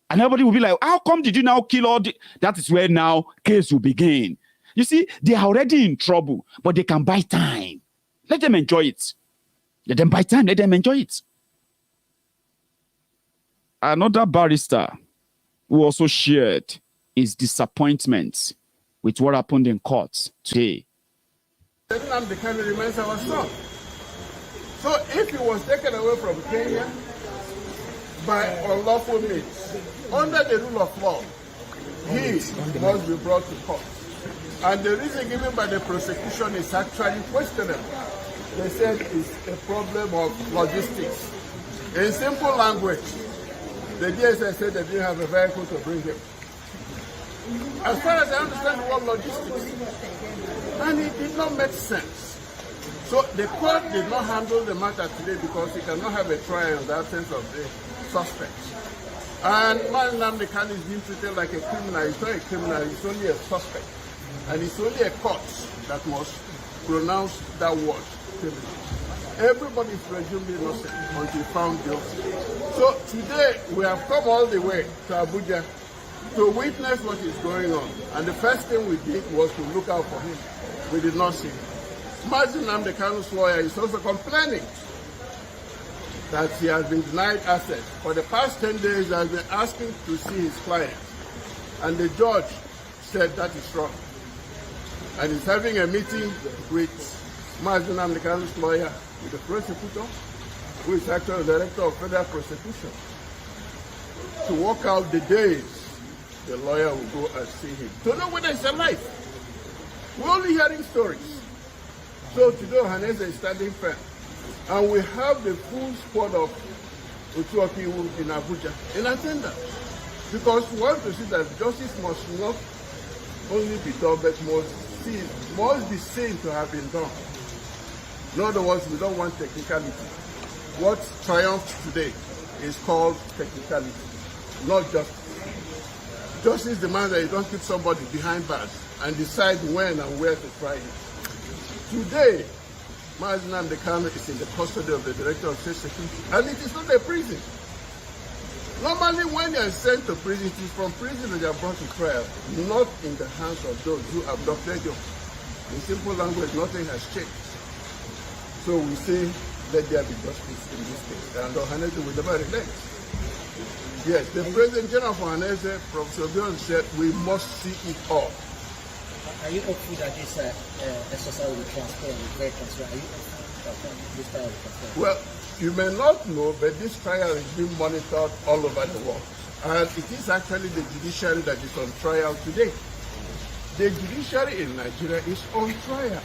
And everybody will be like, how come did you now kill all the... That is where now case will begin. You see, they are already in trouble, but they can buy time. Let them enjoy it. Let them buy time. Let them enjoy it. Another barrister who also shared his disappointment with what happened in court today. Nnamdi Kanu remains our son. So if he was taken away from Kenya by unlawful means, under the rule of law, he must be brought to court. And the reason given by the prosecution is actually questionable. They said it's a problem of logistics. In simple language, the DSS said they didn't have a vehicle to bring him. As far as I understand the word logistics, and it did not make sense. So the court did not handle the matter today because he cannot have a trial in the absence of the suspects. And Mazi Nnamdi Kanu is being treated like a criminal. He's not a criminal, he's only a suspect. And it's only a court that must pronounce that word. Everybody is presumed innocent until found guilty. So today we have come all the way to Abuja to witness what is going on. And the first thing we did was to look out for him. We did not see him. Mazi Nnamdi Kanu's lawyer is also complaining that he has been denied access. For the past 10 days, he has been asking to see his client. And the judge said that is wrong. And he's having a meeting with Mazi Nnamdi Kanu's lawyer, with the prosecutor, who is actually the director of federal prosecution, to work out the days the lawyer will go and see him, to know whether he's alive. We're only hearing stories. So today, Onaneze is standing firm. And we have the full squad of Utuoki in Abuja in attendance. Because we want to see that justice must not only be done, but must be seen to have been done. In other words, we don't want technicality. What triumphed today is called technicality, not justice. Justice demands that you don't keep somebody behind bars and decide when and where to try it. Today, Mazi Nnamdi Kanu is in the custody of the Director of State Security, and it is not a prison. Normally, when you are sent to prison, it is from prison that you are brought to trial, not in the hands of those who abducted you. In simple language, nothing has changed. So we say, let there be justice in this case, and Onaneze will never relent. Yes, the President General for Onaneze, Professor Bion, said we must see it all. Are you hopeful that this exercise will be transparent, very transparent? Are you hopeful that this trial will be transparent? Well, you may not know, but this trial is being monitored all over the world. And it is actually the judiciary that is on trial today. The judiciary in Nigeria is on trial.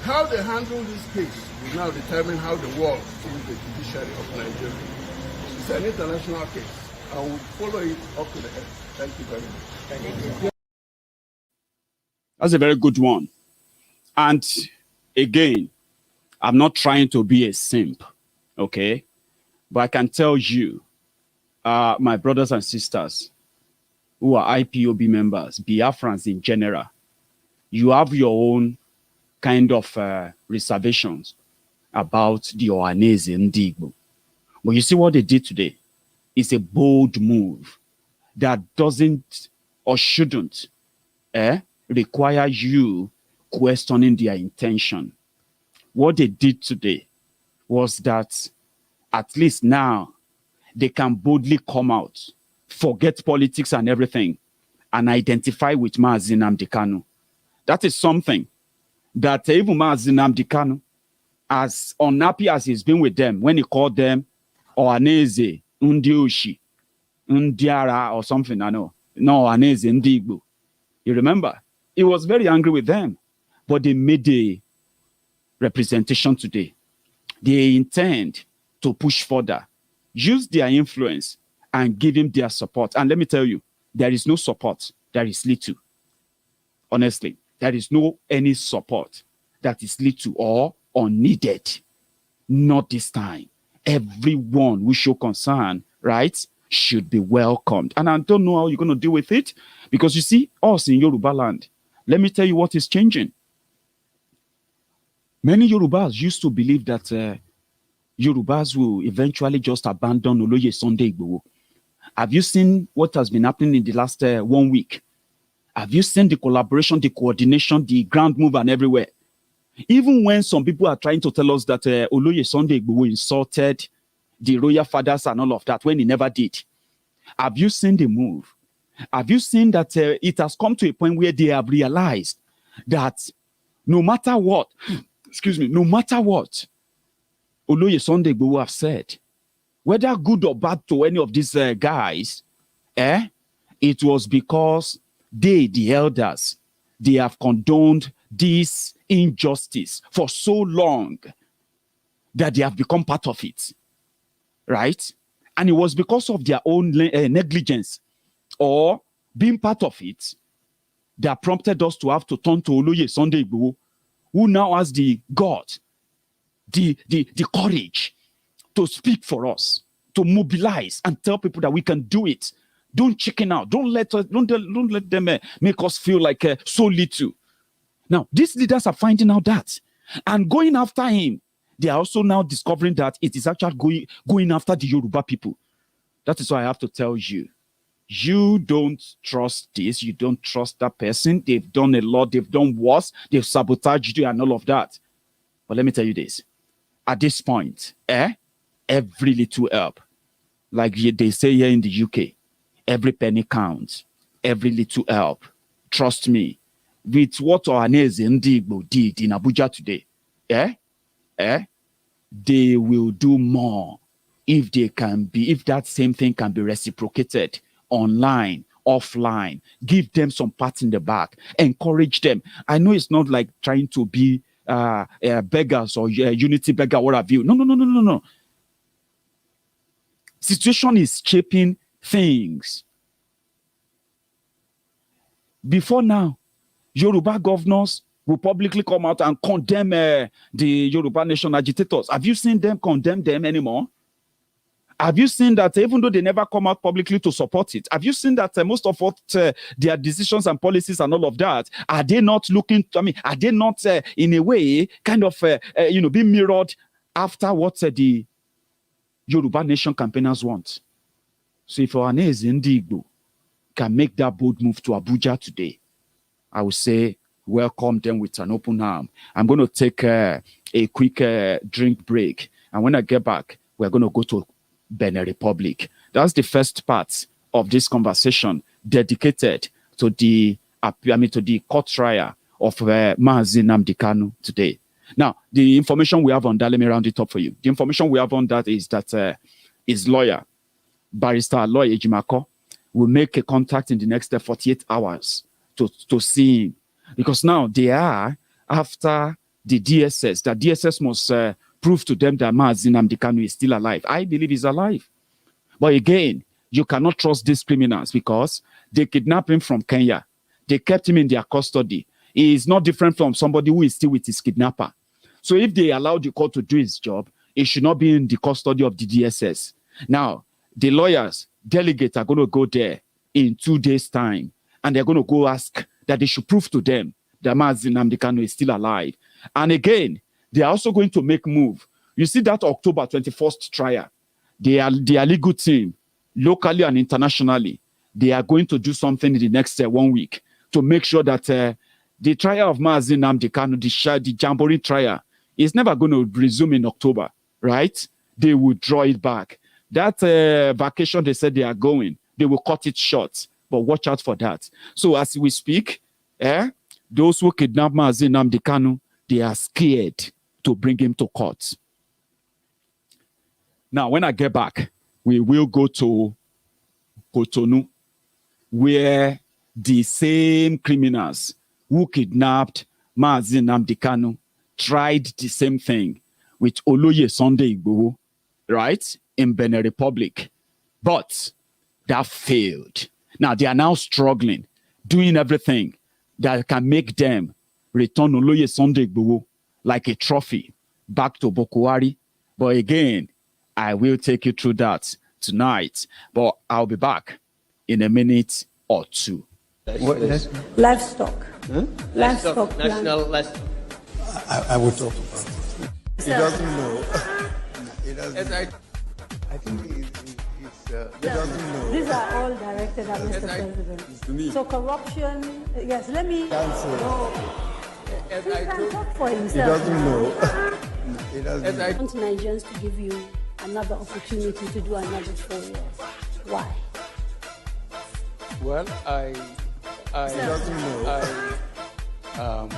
How they handle this case will now determine how the world sees the judiciary of Nigeria. It's an international case, and we'll follow it up to the end. Thank you very much. Thank you. That's a very good one. And again, I'm not trying to be a simp, okay? But I can tell you, my brothers and sisters who are IPOB members, Biafrans in general, you have your own kind of reservations about the Onaneze Ndigbo. But you see what they did today? It's a bold move that doesn't or shouldn't require you questioning their intention. What they did today was that at least now they can boldly come out, forget politics and everything, and identify with Mazi Nnamdi Kanu. That is something that even Mazi Nnamdi Kanu, as unhappy as he's been with them, when he called them Onaneze Ndigbo, Ndiara or something, I know. No, Onaneze Ndigbo. You remember? He was very angry with them, but they made a representation today. They intend to push further, use their influence, and give him their support. And let me tell you, there is no support. There is little. Honestly, there is no any support that is little or unneeded. Not this time. Everyone who show concern, right, should be welcomed. And I don't know how you're going to deal with it, because you see, us in Yoruba land, let me tell you what is changing. Many Yorubas used to believe that Yorubas will eventually just abandon Oloye Igboho. Have you seen what has been happening in the last 1 week? Have you seen the collaboration, the coordination, the ground move and everywhere? Even when some people are trying to tell us that Oloye Igboho insulted the royal fathers and all of that, when he never did. Have you seen the move? Have you seen that it has come to a point where they have realized that no matter what, no matter what Oloye Igboho have said, whether good or bad to any of these guys, it was because they, the elders, they have condoned this injustice for so long that they have become part of it, right? And it was because of their own negligence or being part of it that prompted us to have to turn to Oloye Igboho, who now has the guts, the courage to speak for us, to mobilize and tell people that we can do it. Don't chicken out. Don't let them make us feel like so little. Now, these leaders are finding out that and going after him. They are also now discovering that it is actually going after the Yoruba people. That is why I have to tell you, you don't trust this. You don't trust that person. They've done a lot. They've done worse. They've sabotaged you and all of that. But let me tell you this. At this point, every little help, like they say here in the UK, every penny counts. Every little help. Trust me. With what Onaneze Ndigbo did in Abuja today, they will do more if that same thing can be reciprocated online, offline. Give them some pat in the back, encourage them. I know it's not like trying to be beggars or unity beggar, what have you. No. Situation is shaping things. Before now, Yoruba governors will publicly come out and condemn the Yoruba Nation agitators. Have you seen them condemn them anymore? Have you seen that even though they never come out publicly to support it? Have you seen that most of what their decisions and policies and all of that, are they not looking, are they not in a way kind of, being mirrored after what the Yoruba Nation campaigners want? So if Onaneze Ndigbo can make that bold move to Abuja today, I would say welcome them with an open arm. I'm going to take a quick drink break. And when I get back, we're going to go to Benin Republic. That's the first part of this conversation dedicated to the court trial of Mazi Nnamdi Kanu today. Now, the information we have on that, let me round it up for you. The information we have on that is that his lawyer, Barrister Oloye Igboho, will make a contact in the next 48 hours to see him. Because now they are after the DSS. The DSS must prove to them that Mazi Nnamdi Kanu is still alive. I believe he's alive. But again, you cannot trust these criminals because they kidnapped him from Kenya. They kept him in their custody. He is not different from somebody who is still with his kidnapper. So if they allow the court to do its job, it should not be in the custody of the DSS. Now, the lawyers, delegates are going to go there in 2 days' time, and they're going to go ask that they should prove to them that Mazi Nnamdi Kanu is still alive. And again, they are also going to make move. You see that October 21st trial, their legal team, locally and internationally, they are going to do something in the next 1 week to make sure that the trial of Mazi Nnamdi Kanu, the Jamboree trial, is never going to resume in October, right? They will draw it back. That vacation they said they are going, they will cut it short. But watch out for that. So as we speak, those who kidnap Mazi Nnamdi Kanu, they are scared to bring him to court. Now, when I get back, we will go to Cotonou, where the same criminals who kidnapped Mazi Nnamdi Kanu tried the same thing with Oloye Igboho, right, in Benin Republic. But that failed. Now, they are now struggling, doing everything that can make them return Oloye Igboho like a trophy back to Buhari. But again, I will take you through that tonight. But I'll be back in a minute or two. Livestock. Huh? Livestock. National livestock. I will talk about it. He doesn't know. He doesn't. I think he doesn't know. These are all directed at Mr. President. So corruption, yes, let me know. He can talk for himself. He doesn't know. He doesn't know. I want Nigerians to give you another opportunity to do another 4 years. Why? Well, I doesn't know.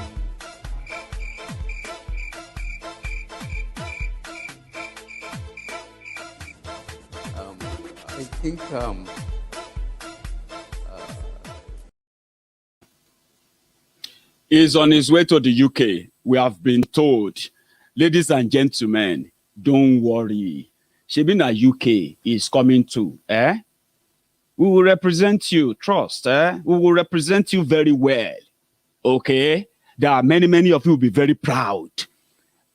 I think is on his way to the UK. We have been told, ladies and gentlemen, don't worry. Shebina UK is coming too. We will represent you. Trust. We will represent you very well. Okay? There are many of you will be very proud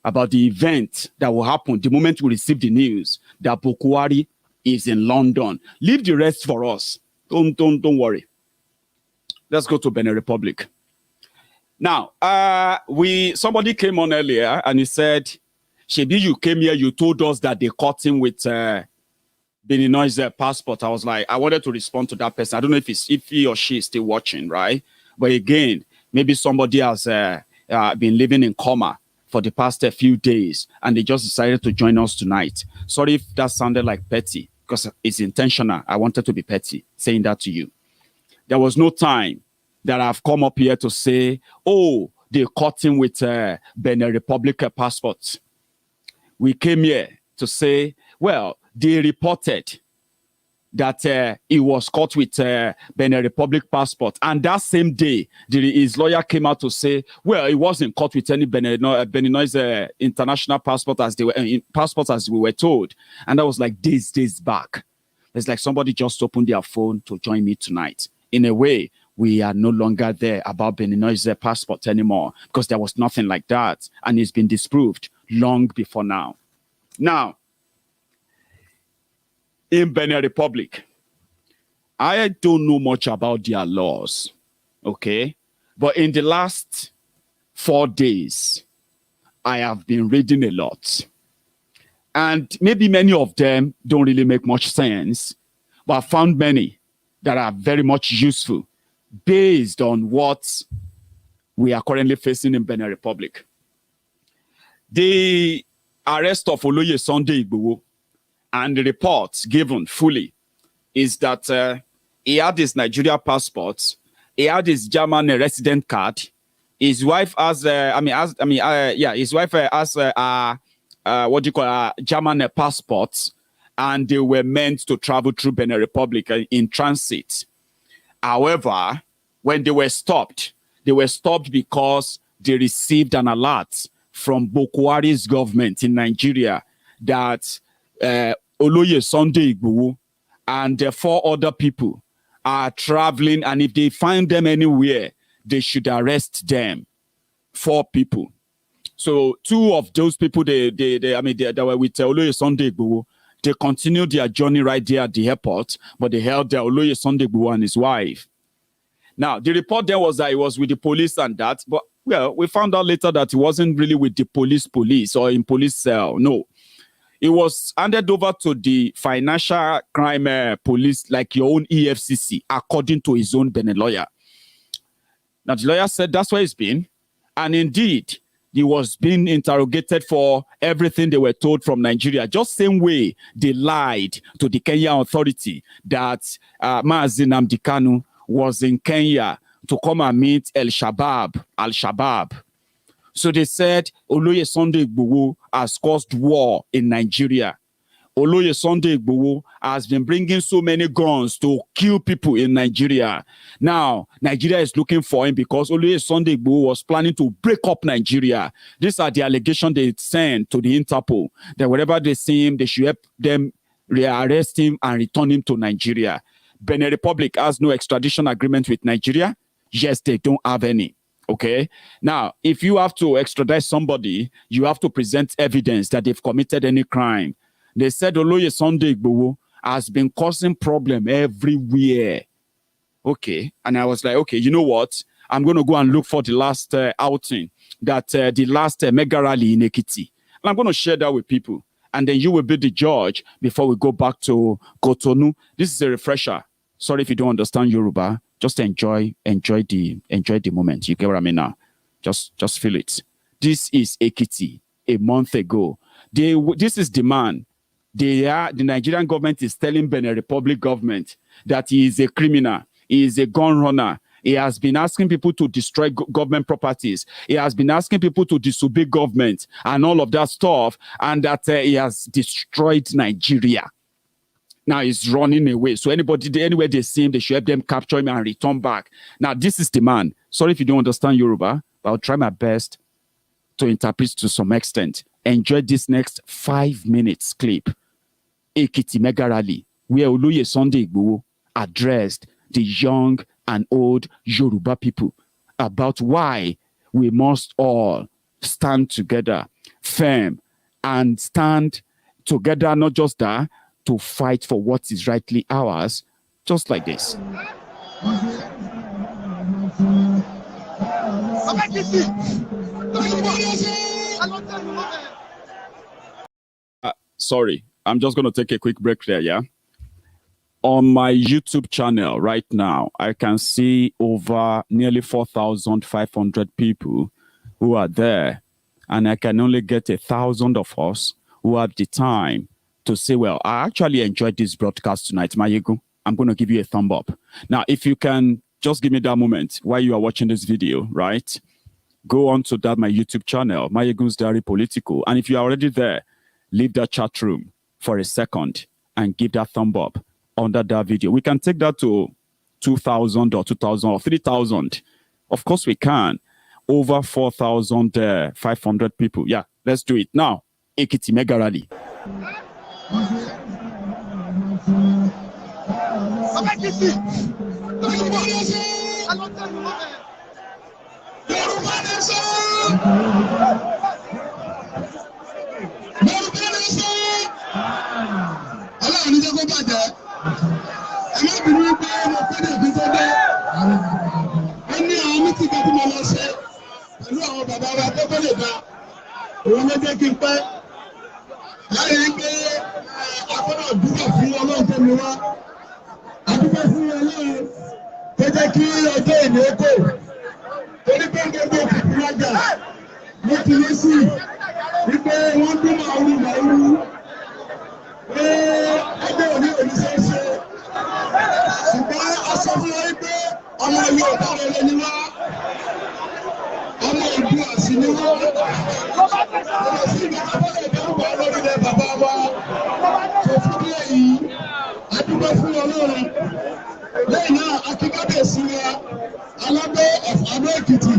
about the event that will happen the moment we receive the news that Buhari is in London. Leave the rest for us. Don't worry. Let's go to Benin Republic. Now, somebody came on earlier and he said, Shebi, you came here, you told us that they caught him with Benino's passport. I was like, I wanted to respond to that person. I don't know if he or she is still watching, right? But again, maybe somebody has been living in coma for the past few days and they just decided to join us tonight. Sorry if that sounded like petty, because it's intentional. I wanted to be petty saying that to you. There was no time that I've come up here to say, oh, they caught him with Benin Republic passport. We came here to say, well, they reported that he was caught with Benin Republic passport. And that same day, his lawyer came out to say, well, he wasn't caught with any Benino's international passport as we were told. And that was like days back. It's like somebody just opened their phone to join me tonight. In a way, we are no longer there about Benin's passport anymore because there was nothing like that. And it's been disproved long before now. Now, in Benin Republic, I don't know much about their laws, okay? But in the last 4 days, I have been reading a lot. And maybe many of them don't really make much sense, but I found many that are very much useful based on what we are currently facing in Benin Republic. The arrest of Oloye Igboho and the report given fully is that he had his Nigeria passport, he had his German resident card, his wife has, his wife has German passports, and they were meant to travel through Benin Republic in transit. However, when they were stopped because they received an alert from Buhari's government in Nigeria that Oloye Igboho and 4 other people are traveling, and if they find them anywhere, they should arrest them. 4 people. So 2 of those people, they were with Oloye Igboho. They continued their journey right there at the airport, but they held Oloye Igboho and his wife. Now, the report then was that he was with the police and that, but well, we found out later that he wasn't really with the police or in police cell. No. It was handed over to the financial crime police, like your own EFCC, according to his own Benin lawyer. Now, the lawyer said that's where he's been. And indeed, he was being interrogated for everything they were told from Nigeria. Just same way they lied to the Kenyan authority that Mazi Nnamdi Kanu was in Kenya to come and meet Al-Shabaab. So they said Oloye Igboho has caused war in Nigeria. Oloye Igboho has been bringing so many guns to kill people in Nigeria. Now, Nigeria is looking for him because Oloye Igboho was planning to break up Nigeria. These are the allegations they sent to the Interpol. That wherever they see him, they should help them rearrest him and return him to Nigeria. Benin Republic has no extradition agreement with Nigeria. Yes, they don't have any. Okay. Now, if you have to extradite somebody, you have to present evidence that they've committed any crime. They said Oloye Igboho has been causing problem everywhere. Okay. And I was like, okay, you know what? I'm going to go and look for the last outing, that the last mega rally in Ekiti. And I'm going to share that with people. And then you will be the judge before we go back to Cotonou. This is a refresher. Sorry if you don't understand Yoruba. Just enjoy the moment. You get what I mean now? Just feel it. This is Ekiti a month ago. This is the man. The Nigerian government is telling Benin Republic government that he is a criminal. He is a gun runner. He has been asking people to destroy government properties. He has been asking people to disobey government and all of that stuff, and that he has destroyed Nigeria. Now he's running away. So anywhere they see him, they should help them capture him and return back. Now, this is the man. Sorry if you don't understand Yoruba, but I'll try my best to interpret to some extent. Enjoy this next 5 minutes clip. Ekiti Mega Rally, where Oloye Igboho addressed the young and old Yoruba people about why we must all stand together, firm, and stand together, not just that, to fight for what is rightly ours, just like this. Sorry, I'm just going to take a quick break there, yeah? On my YouTube channel right now, I can see over nearly 4,500 people who are there, and I can only get 1,000 of us who have the time to say, well, I actually enjoyed this broadcast tonight, Maiyegun. I'm going to give you a thumb up. Now, if you can just give me that moment while you are watching this video, right? Go on to my YouTube channel, Maiyegun's Diary Politico. And if you are already there, leave that chat room for a second and give that thumb up under that video. We can take that to 2,000 or 2,000 or 3,000. Of course we can. Over 4,500 people. Yeah, let's do it. Now, Ekiti Mega Rally. Yoruba Nation! Yoruba Nation! Ọlọ́run ní jẹ́ kó bàjẹ́. Ẹ má bínú pé mo kéde ìbí tó dé. Ó ní àwọn mítìkì tí mo lọ ṣe pẹ̀lú àwọn bàbá wa tó tó lè dá. Òun ló jẹ́ kí n pẹ́. Láyé rí pé akọ́nà dúpọ̀ fún Ọlọ́run tó mi wá. Adúpẹ́ fún Ọlọ́run tó jẹ́ kí ọjọ́ ìní ó kò. Torí pé gbogbo òkùnkùn lájà ló ti ní sí wípé wọ́n dún màálù pé ẹgbẹ́ òní ṣeéṣe. Ṣùgbọ́n a sọ fún wọn wípé ọmọ Yorùbá rere ni wá, ọmọ Ìgbòho'se ni wá. Ọmọ sí ìgbàgbọ́ ìdárúkọ lórílẹ̀ bàbá wa. Tó fún bí èyí, a dúpẹ́ fún Ọlọ́run. Lẹ́yìn náà, akíkábíyèsí wa, Alábẹ́ Adó Èkìtì,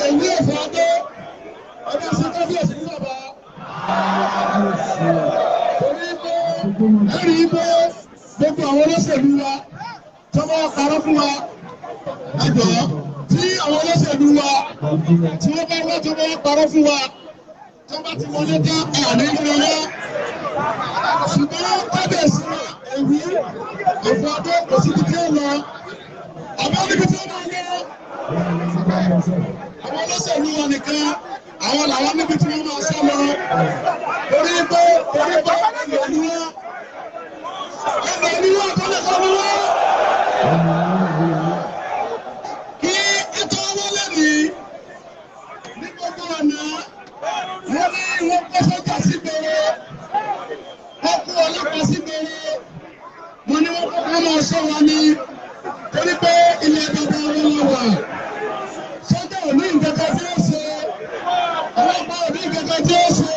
èyí ẹ̀fọ́ Adó, ọdún sí kábíyèsí fún bàbá. Torí pé ẹ̀rí pé gbogbo àwọn olóṣèlú wa tó bá parọ́ fún wa, ẹjọ́ tí àwọn olóṣèlú wa tí wọ́n bá wá tó bá parọ́ fún wa, tó bá ti wọlé dá àní ìrọ̀lẹ́. Ṣùgbọ́n kábíyèsí wa, èyí ẹ̀fọ́ Adó kò sí ti kí ó lọ. Àwọn níbi tí ó máa lọ, àwọn olóṣèlú wọn nìkan, àwọn làwọn níbi tí wọ́n máa sọ lọ. Torí pé ẹ̀lọ́ ni wọ́n tó lè sọ́nà wọ́n. Kí ètò ọwọ́ lẹ́nìí ní gbogbo ọ̀nà, wọ́n ní wọ́n kọ́ sọ́jà sí gbèrè, wọ́n kó ọlọ́pàá sí gbèrè, wọ́n ní wọ́n kọ́ máa sọ wọn ní. Torí pé ilé bàbá wọn lọ wà, sọ́jà ò ní ìjọba tí ó ṣe, ọlọ́pàá ò ní ìjọba tí ó ṣe,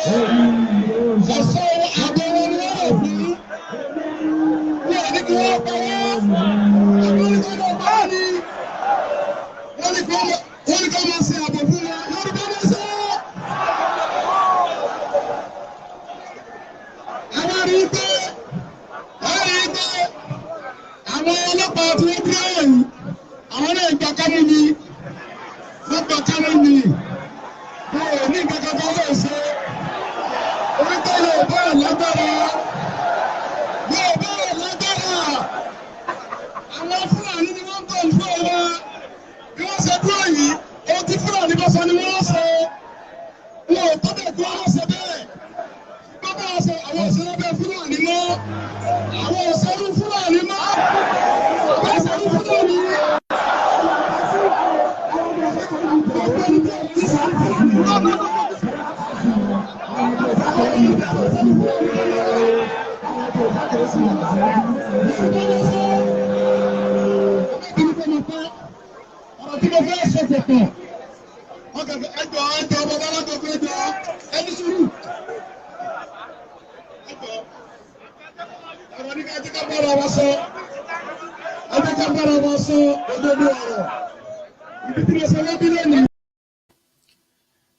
ọ̀sọ́ àbẹ̀wò ni wọ́n lò fún, wọ́n ní kí wọ́n pa wọ́n, àbúrò ní kí wọ́n bá ní, wọ́n ní kí wọ́n máa ṣe àbò fún wọn, Yorùbá Nation. Àwọn rí pé àwọn ọlọ́pàá tí wọ́n bí ọ̀rọ̀ yìí, àwọn náà gba kámú ni, wọ́n gba kámú ni, wọ́n ò ní kankan kan lè ṣe. Orúkọ Yorùbá lágbára, Yorùbá lágbára. Àwọn Fúlàní ni wọ́n ń tọ̀ fún ọ̀la. Bí wọ́n ṣe dúró yìí, ohun tí Fúlàní bá sọ ni wọ́n ṣe. Wọn ò tọ́bẹ̀ kí wọ́n ṣe bẹ́ẹ̀. Bàbá ọ̀sẹ̀ àwọn òṣèré bẹ́ẹ̀ Fúlàní mọ́. Àwọn òṣèré Fúlàní mọ́.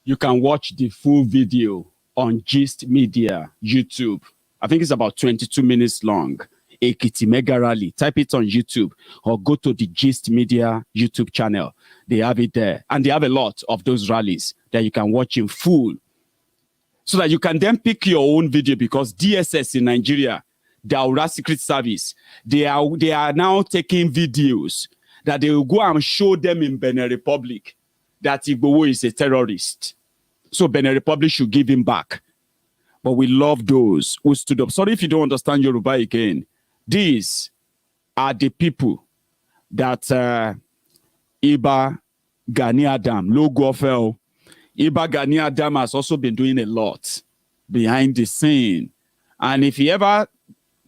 You can watch the full video on Gist Media YouTube. I think it's about 22 minutes long. Ekiti Mega Rally. Type it on YouTube or go to the Gist Media YouTube channel. They have it there. And they have a lot of those rallies that you can watch in full. So that you can then pick your own video, because DSS in Nigeria, the Aura Secret Service, they are now taking videos that they will go and show them in Benin Republic that Igboho is a terrorist. So Benin Republic should give him back. But we love those who stood up. Sorry if you don't understand Yoruba again. These are the people that Iba Gani Adam, Logo Fell. Iba Gani Adam has also been doing a lot behind the scene. And if he ever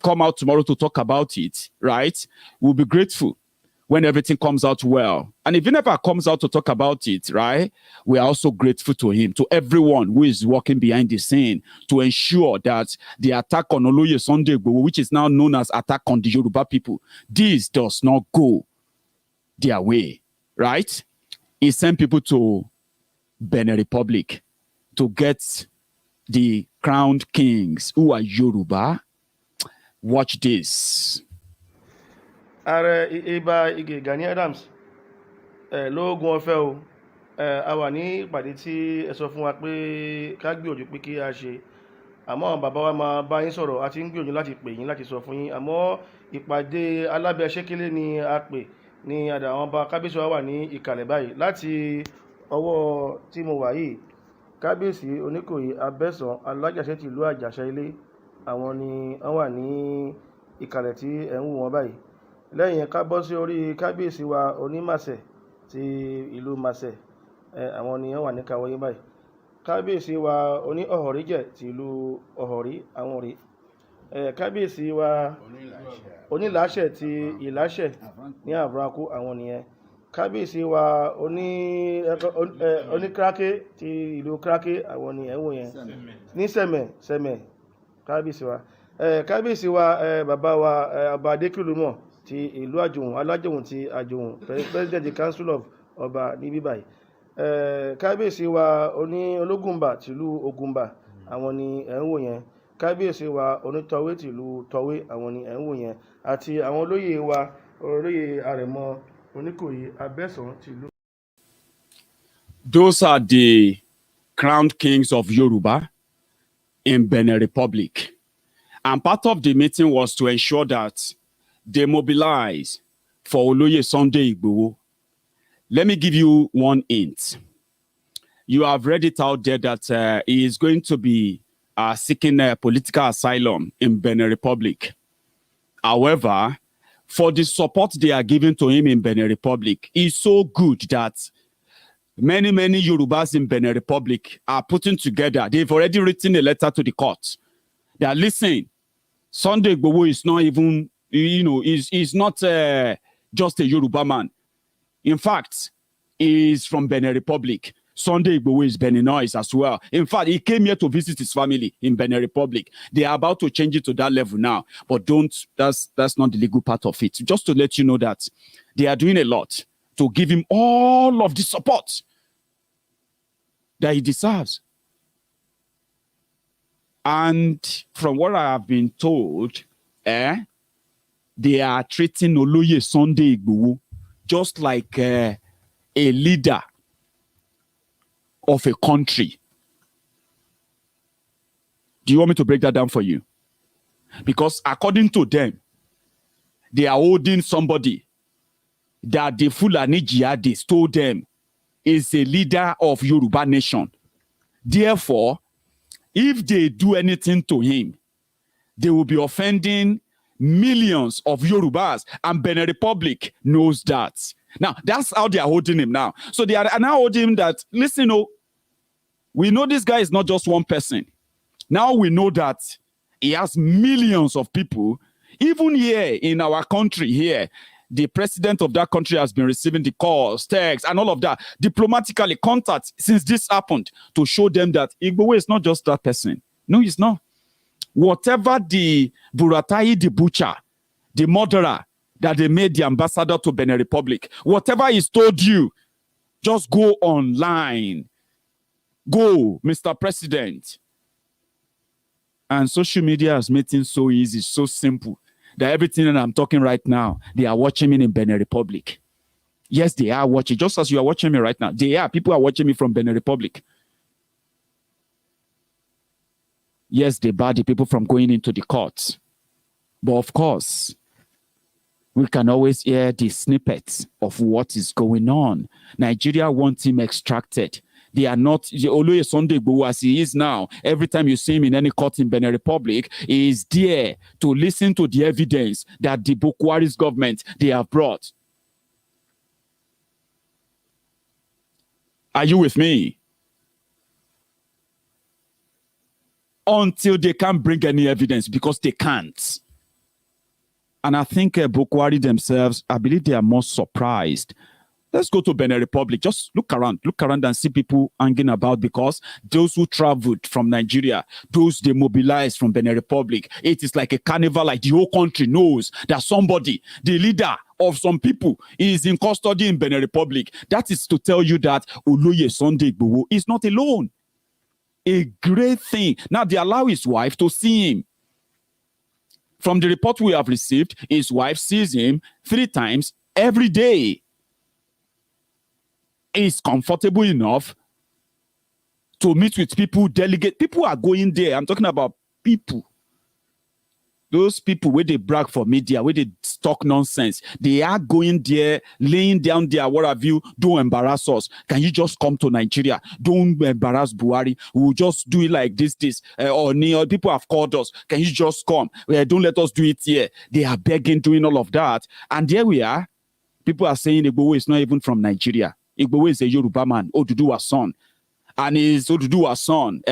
come out tomorrow to talk about it, right, we'll be grateful when everything comes out well. And if he never comes out to talk about it, right, we are also grateful to him, to everyone who is working behind the scene to ensure that the attack on Oloye Igboho, which is now known as attack on the Yoruba people, this does not go their way, right? He sent people to Benin Republic to get the crowned kings who are Yoruba. Watch this. ààrẹ Ìbà Ige Gani Adams lóògùn ọ̀fẹ́ o a wà ní ìpàdé tí ẹ sọ fún wa pé ká gbìyànjú pé kí a ṣe àmọ́ bàbá wa máa bá yín sọ̀rọ̀ a ti ń gbìyànjú láti pè yín láti sọ fún yín àmọ́ ìpàdé alábẹ́sẹ́kẹ́lé ni a pè ní àdá àwọn ọba kábíyèsí wa wà ní ìkàlẹ̀ báyìí láti ọwọ́ tí mo wà yìí kábíyèsí Oníkòyí Abẹ́sàn alájàṣẹ́ tìlú Àjàṣà ilé àwọn ni wọ́n wà ní ìkàlẹ̀ tí ẹ̀ ń wò wọ́n báyìí lẹ́yìn ká bọ́ sí orí kábíyèsí wa Onímàsẹ̀ ti ìlú Màsẹ̀ àwọn ni wọ́n wà ní kàwọ́ yín báyìí kábíyèsí wa Oní Ọ̀họ̀ríjẹ̀ ti ìlú Ọ̀họ̀rí àwọn rèé kábíyèsí wa Onílàṣẹ̀ ti Ìláṣẹ̀ ní Àbúrákú àwọn nìyẹn kábíyèsí wa Oníkráké ti ìlú Kráké àwọn ni ẹ̀ ń wò yẹn ní Sẹ̀mẹ̀ kábíyèsí wa kábíyèsí wa bàbá wa ọba Adékìlúmọ̀ ti ìlú Àjòhùn Alájòhùn ti Àjòhùn president council of ọba ní bíbáyìí kábíyèsí wa Oní Ológùnbà tìlú Ògùnbà àwọn ni ẹ̀ ń wò yẹn kábíyèsí wa Onítọ̀wé tìlú Tọ̀wé àwọn ni ẹ̀ ń wò yẹn àti àwọn olóyè wa olóyè Àrẹ̀mọ Oníkòyí Abẹ́sàn tìlú. Those are the crowned kings of Yoruba in Benin Republic. And part of the meeting was to ensure that they mobilize for Oloye Igboho. Let me give you one hint. You have read it out there that he is going to be seeking political asylum in Benin Republic. However, for the support they are giving to him in Benin Republic is so good that many Yorubas in Benin Republic are putting together. They've already written a letter to the court. They are listening. Sunday Igboho is not even, is not just a Yoruba man. In fact, he is from Benin Republic. Sunday Igboho is Beninois as well. In fact, he came here to visit his family in Benin Republic. They are about to change it to that level now. But that's not the legal part of it. Just to let you know that they are doing a lot to give him all of the support that he deserves. And from what I have been told, they are treating Oloye Sunday Igboho just like a leader of a country. Do you want me to break that down for you? Because according to them, they are holding somebody that the Fulani jihadists told them is a leader of Yoruba Nation. Therefore, if they do anything to him, they will be offending millions of Yorubas, and Benin Republic knows that. Now, that's how they are holding him now. So they are now holding him that, listen, we know this guy is not just one person. Now we know that he has millions of people. Even here in our country here, the president of that country has been receiving the calls, texts, and all of that, diplomatically contact since this happened to show them that Igboho is not just that person. No, he's not. Whatever the Buratai, the butcher, the murderer that they made the ambassador to Benin Republic, whatever he's told you, just go online. Go, Mr. President. And social media has made things so easy, so simple, that everything that I'm talking right now, they are watching me in Benin Republic. Yes, they are watching, just as you are watching me right now. People are watching me from Benin Republic. Yes, they barred the people from going into the courts. But of course, we can always hear the snippets of what is going on. Nigeria wants him extracted. They are not, Oloye Sunday Igboho as he is now. Every time you see him in any court in Benin Republic, he is there to listen to the evidence that the Buhari's government, they have brought. Are you with me? Until they can't bring any evidence, because they can't. And I think Buhari themselves, I believe they are more surprised. Let's go to Benin Republic. Just look around and see people hanging about, because those who traveled from Nigeria, those they mobilized from Benin Republic, it is like a carnival, like the whole country knows that somebody, the leader of some people, is in custody in Benin Republic. That is to tell you that Oloye Sunday Igboho is not alone. A great thing. Now they allow his wife to see him. From the report we have received, his wife sees him 3 times every day. He's comfortable enough to meet with people, delegate. People are going there. I'm talking about people. Those people where they brag for media, where they talk nonsense, they are going there, laying down there, what have you, don't embarrass us. Can you just come to Nigeria? Don't embarrass Buhari. We'll just do it like this. Or people have called us. Can you just come? Don't let us do it here. They are begging, doing all of that. And there we are. People are saying Igboho is not even from Nigeria. Igboho is a Yoruba man, Oduduwa's son. And he's Oduduwa's son,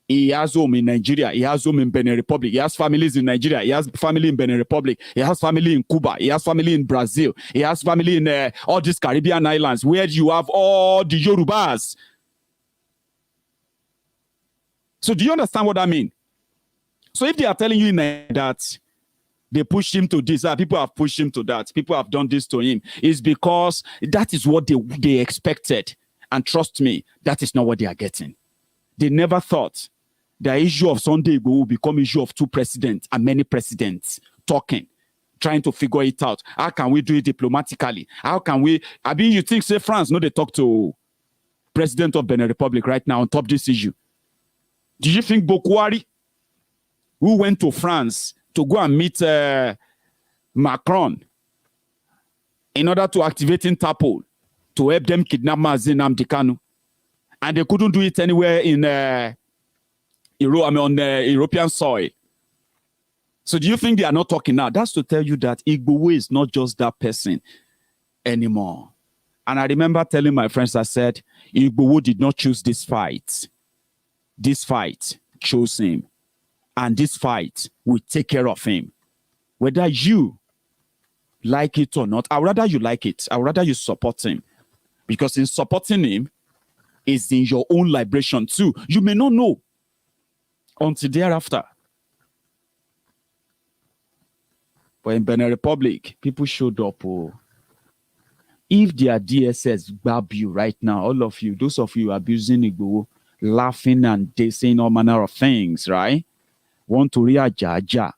He has home in Nigeria. He has home in Benin Republic. He has families in Nigeria. He has family in Benin Republic. He has family in Cuba. He has family in Brazil. He has family in all these Caribbean islands where you have all the Yorubas. So do you understand what I mean? So if they are telling you that they pushed him to this, people have pushed him to that, people have done this to him, it's because that is what they expected. And trust me, that is not what they are getting. They never thought the issue of Sunday Igboho will become issue of 2 presidents and many presidents talking, trying to figure it out. How can we do it diplomatically? How can we? I mean, you think, say, France, no, they talk to President of Benin Republic right now on top this issue. Do you think Buhari, who went to France to go and meet Macron in order to activate Interpol to help them kidnap Mazi Nnamdi Kanu, and they couldn't do it anywhere in on European soil. So do you think they are not talking now? That's to tell you that Igboho is not just that person anymore. And I remember telling my friends, I said, Igboho did not choose this fight. This fight chose him. And this fight will take care of him. Whether you like it or not, I'd rather you like it. I'd rather you support him. Because in supporting him is in your own liberation too. You may not know until thereafter. But in Benin Republic, people showed up. Oh. If their DSS grab you right now, all of you, those of you abusing Igboho, laughing and they saying all manner of things, right? Want to reaja.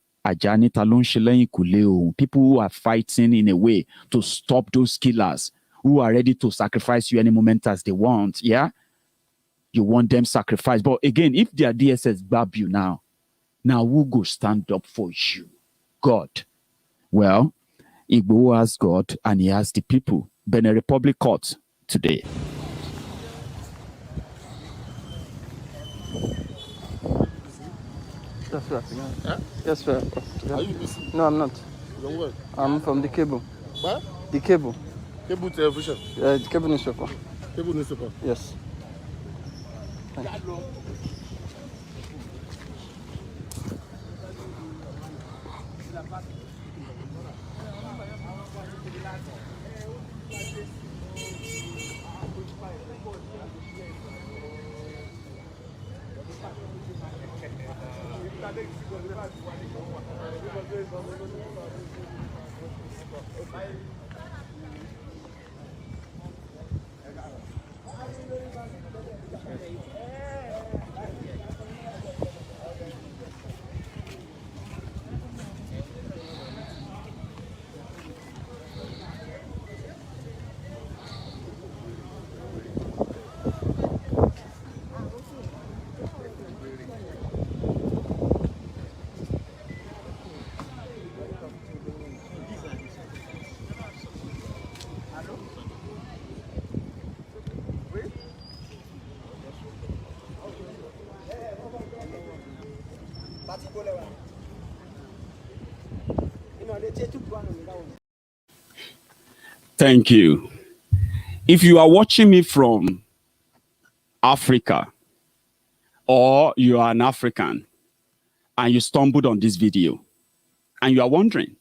People who are fighting in a way to stop those killers, who are ready to sacrifice you any moment as they want, yeah? You want them sacrificed. But again, if their DSS grab you now who go stand up for you? God. Well, Igboho has God and he has the people. Benin Republic Court today. Yes, sir. Huh? Yes, sir. Are you missing? No, I'm not. From where? I'm from the cable. What? The cable. Cable television? The cable newspaper. Cable newspaper? Yes. Thank you. Thank you. If you are watching me from Africa, or you are an African, and you stumbled on this video, and you are wondering,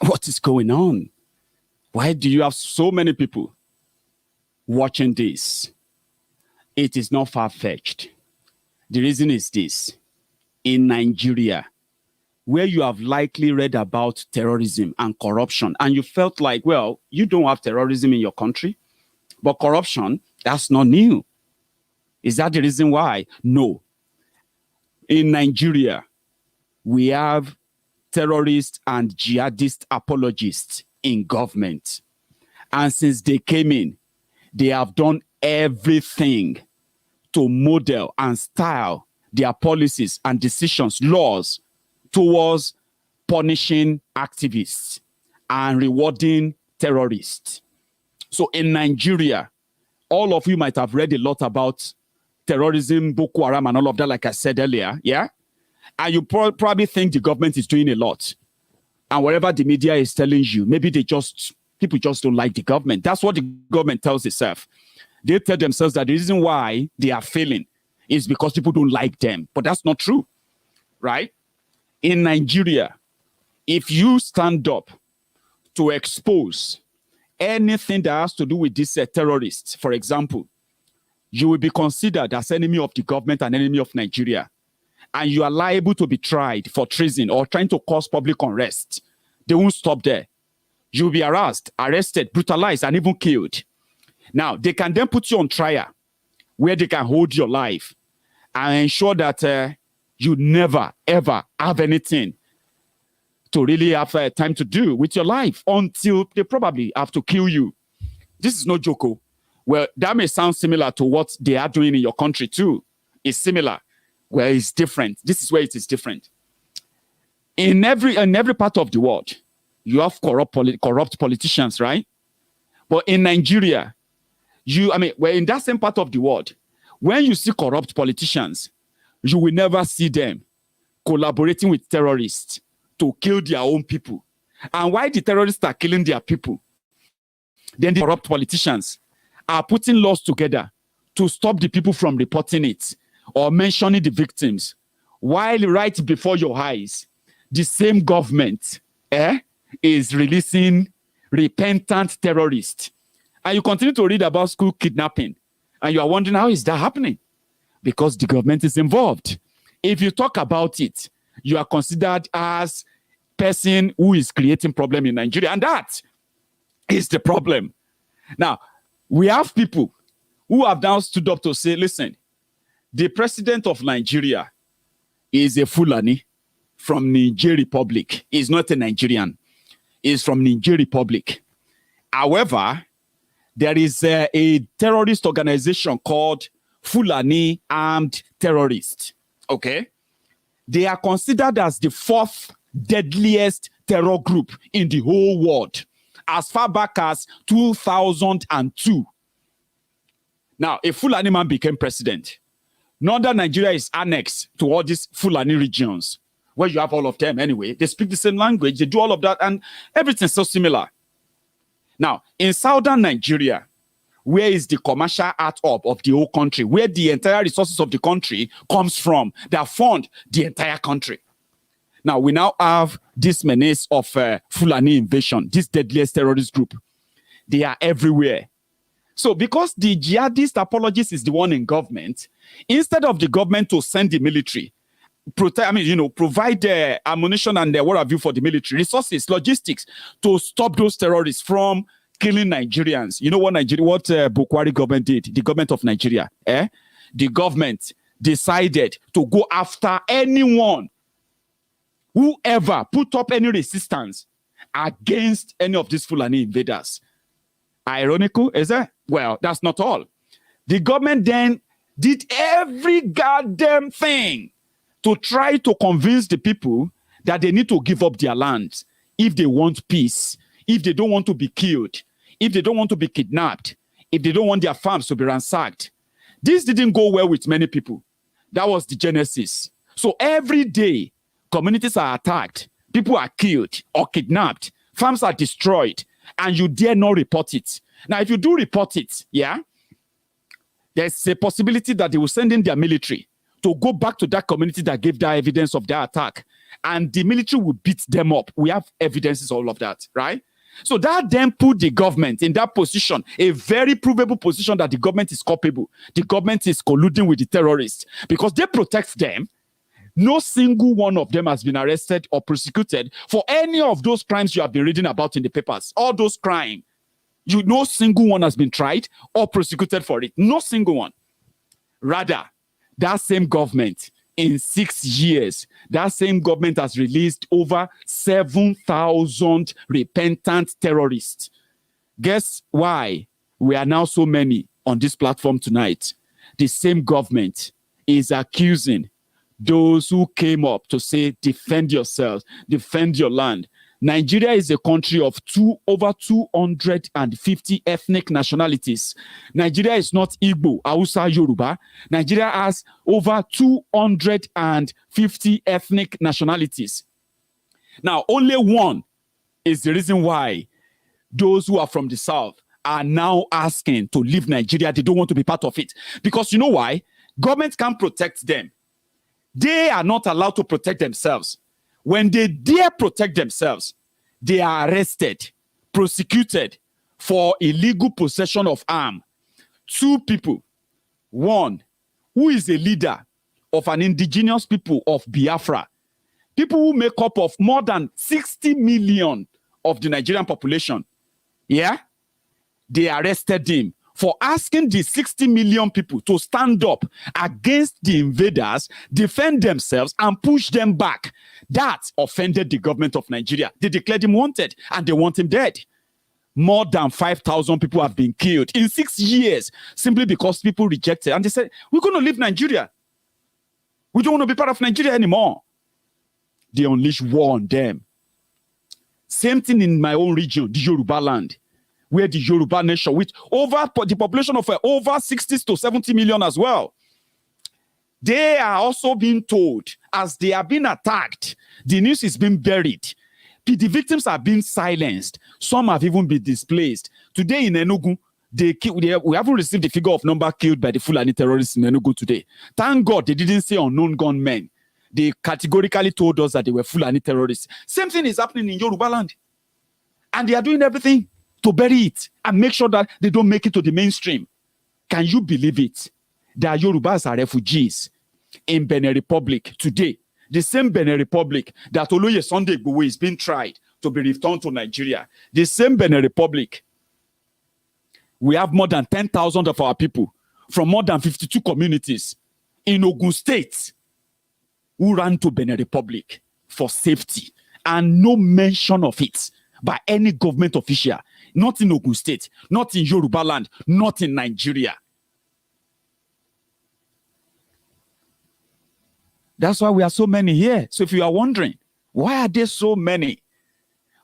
what is going on? Why do you have so many people watching this? It is not far-fetched. The reason is this. In Nigeria, where you have likely read about terrorism and corruption, and you felt like, well, you don't have terrorism in your country, but corruption, that's not new. Is that the reason why? No. In Nigeria, we have terrorist and jihadist apologists in government. And since they came in, they have done everything to model and style their policies and decisions, laws, towards punishing activists and rewarding terrorists. So in Nigeria, all of you might have read a lot about terrorism, Boko Haram, and all of that, like I said earlier, yeah? And you probably think the government is doing a lot. And whatever the media is telling you, maybe people just don't like the government. That's what the government tells itself. They tell themselves that the reason why they are failing is because people don't like them. But that's not true, right? In Nigeria, if you stand up to expose anything that has to do with these terrorists, for example, you will be considered as enemy of the government and enemy of Nigeria. And you are liable to be tried for treason or trying to cause public unrest. They won't stop there. You'll be harassed, arrested, brutalized, and even killed. Now, they can then put you on trial where they can hold your life and ensure that you never, ever have anything to really have time to do with your life until they probably have to kill you. This is no joke. Well, that may sound similar to what they are doing in your country too. It's similar. Well, it's different. This is where it is different. In every part of the world, you have corrupt politicians, right? But in Nigeria, in that same part of the world, when you see corrupt politicians, you will never see them collaborating with terrorists to kill their own people. And why the terrorists are killing their people, then the corrupt politicians are putting laws together to stop the people from reporting it or mentioning the victims, while right before your eyes, the same government is releasing repentant terrorists. And you continue to read about school kidnapping, and you are wondering, how is that happening? Because the government is involved. If you talk about it, you are considered as person who is creating problem in Nigeria, and that is the problem. Now, we have people who have now stood up to say, listen, the president of Nigeria is a Fulani from Niger Republic. He's not a Nigerian. He's from Niger Republic. However, there is a terrorist organization called Fulani Armed Terrorists. Okay? They are considered as the fourth deadliest terror group in the whole world as far back as 2002. Now, a Fulani man became president. Northern Nigeria is annexed to all these Fulani regions, where you have all of them anyway. They speak the same language, they do all of that, and everything's so similar. Now, in southern Nigeria, where is the commercial heart hub of the whole country, where the entire resources of the country comes from, that fund the entire country. Now, we now have this menace of Fulani invasion, this deadliest terrorist group. They are everywhere. So because the jihadist apologist is the one in government, instead of the government to send the military, provide ammunition and what have you for the military, resources, logistics, to stop those terrorists from killing Nigerians. You know what Buhari government did? The government of Nigeria. The government decided to go after anyone who ever put up any resistance against any of these Fulani invaders. Ironical, is it? Well, that's not all. The government then did every goddamn thing to try to convince the people that they need to give up their lands if they want peace, if they don't want to be killed, if they don't want to be kidnapped, if they don't want their farms to be ransacked. This didn't go well with many people. That was the genesis. So every day, communities are attacked, people are killed or kidnapped, farms are destroyed, and you dare not report it. Now, if you do report it, there's a possibility that they will send in their military to go back to that community that gave that evidence of their attack, and the military will beat them up. We have evidences, all of that, right? So that then put the government in that position, a very provable position that the government is culpable. The government is colluding with the terrorists because they protect them. No single one of them has been arrested or prosecuted for any of those crimes you have been reading about in the papers. All those crimes, no single one has been tried or prosecuted for it. No single one. Rather, that same government in 6 years, that same government has released over 7,000 repentant terrorists. Guess why we are now so many on this platform tonight? The same government is accusing those who came up to say, defend yourselves, defend your land. Nigeria is a country of over 250 ethnic nationalities. Nigeria is not Igbo, Hausa, Yoruba. Nigeria has over 250 ethnic nationalities. Now, only one is the reason why those who are from the south are now asking to leave Nigeria. They don't want to be part of it. Because you know why? Government can't protect them. They are not allowed to protect themselves. When they dare protect themselves, they are arrested, prosecuted for illegal possession of arms. 2 people. One, who is a leader of an indigenous people of Biafra. People who make up of more than 60 million of the Nigerian population. Yeah? They arrested him for asking the 60 million people to stand up against the invaders, defend themselves, and push them back. That offended the government of Nigeria. They declared him wanted, and they want him dead. More than 5,000 people have been killed in 6 years simply because people rejected. And they said, we're going to leave Nigeria. We don't want to be part of Nigeria anymore. They unleashed war on them. Same thing in my own region, the Yoruba land, where the Yoruba Nation, with over the population of over 60 to 70 million as well. They are also being told, as they are being attacked, the news is being buried. The victims are being silenced. Some have even been displaced. Today in Enugu, we haven't received the figure of number killed by the Fulani terrorists in Enugu today. Thank God they didn't say unknown gunmen. They categorically told us that they were Fulani terrorists. Same thing is happening in Yoruba land. And they are doing everything to bury it and make sure that they don't make it to the mainstream. Can you believe it? That Yorubas are refugees in Benin Republic today. The same Benin Republic that Oloye Igboho is being tried to be returned to Nigeria. The same Benin Republic. We have more than 10,000 of our people from more than 52 communities in Ogun State who ran to Benin Republic for safety, and no mention of it by any government official, not in Ogun State, not in Yoruba land, not in Nigeria. That's why we are so many here. So if you are wondering, why are there so many?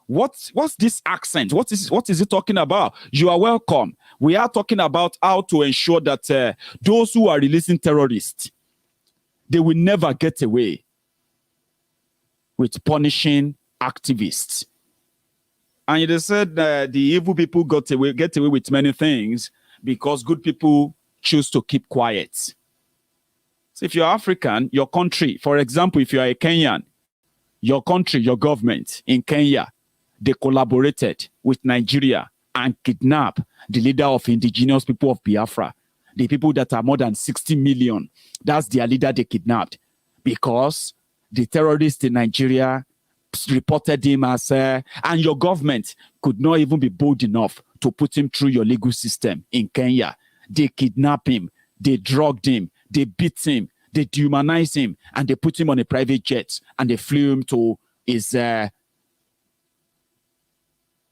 What's this accent? What is it talking about? You are welcome. We are talking about how to ensure that those who are releasing terrorists, they will never get away with punishing activists. And they said the evil people get away with many things because good people choose to keep quiet. So if you're African, your country, for example, if you are a Kenyan, your country, your government in Kenya, they collaborated with Nigeria and kidnapped the leader of indigenous people of Biafra, the people that are more than 60 million. That's their leader they kidnapped because the terrorists in Nigeria reported him as, and your government could not even be bold enough to put him through your legal system in Kenya. They kidnapped him, they drugged him, they beat him, they dehumanized him, and they put him on a private jet, and they flew him to his, the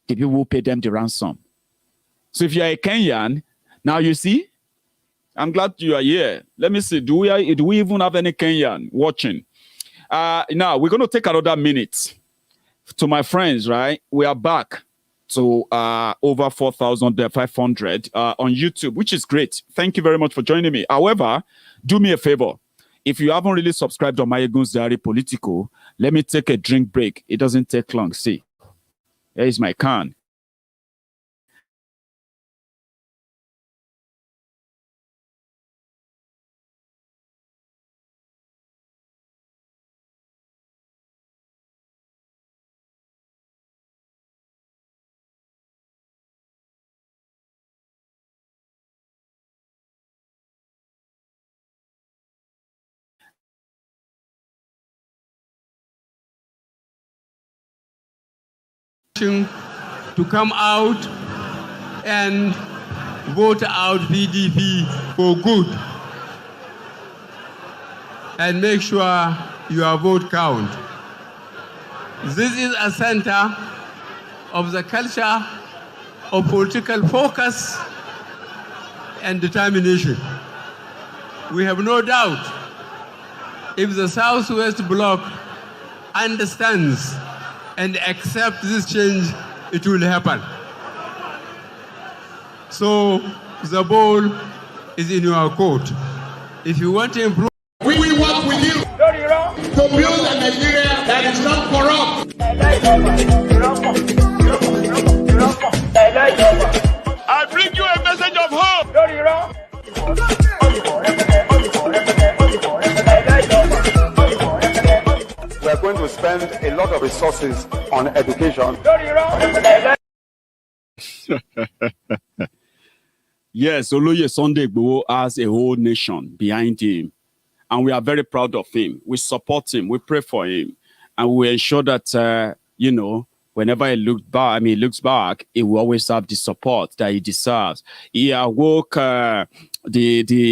people who paid them the ransom. So if you're a Kenyan, now you see, I'm glad you are here. Let me see, do we even have any Kenyan watching? Now, we're going to take another minute. To my friends, right? We are back to over 4,500 on YouTube, which is great. Thank you very much for joining me. However, do me a favor. If you haven't really subscribed on Maiyegun's Diary Politico, let me take a drink break. It doesn't take long. See, here is my can. To come out and vote out PDP for good. and make sure your vote count. This is a center of the culture of political focus and determination. We have no doubt if the Southwest Bloc understands and accepts this change, it will happen. So the ball is in your court. If you want to improve, we will work with you to build a Nigeria that is not corrupt. I bring you a message of hope. We are going to spend a lot of resources on education. Yes, Oloye Igboho has a whole nation behind him. And we are very proud of him. We support him. We pray for him. And we ensure that, you know, whenever he looks back, he will always have the support that he deserves. He awoke the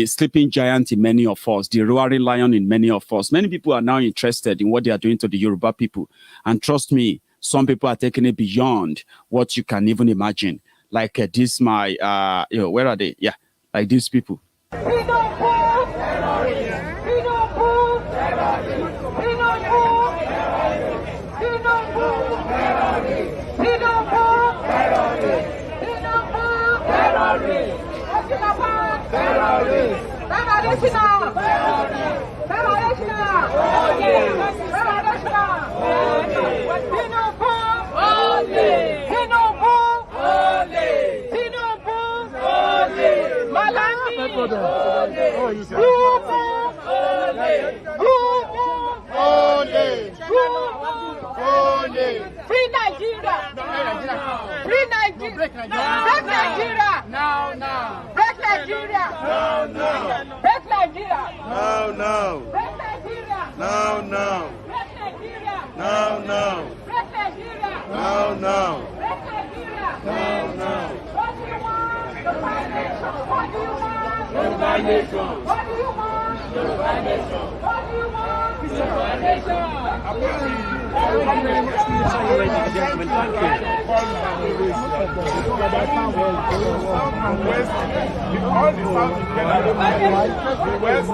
sleeping giant in many of us, the roaring lion in many of us. Many people are now interested in what they are doing to the Yoruba people. And trust me, some people are taking it beyond what you can even imagine. Like this, where are they? Yeah, like these people. Free Nigeria! Free Nigeria! Break Nigeria! Now! Break Nigeria! Now! Break Nigeria! Now! Break Nigeria! Now! Break Nigeria! Now! Break Nigeria! Now! Break Nigeria! Now! What do you want? Yoruba Nation! What do you want? Yoruba Nation! What do you want? Yoruba Nation! What do you want? Yoruba Nation! Thank you very much for your time, ladies and gentlemen. Thank you. All the south together, the west, the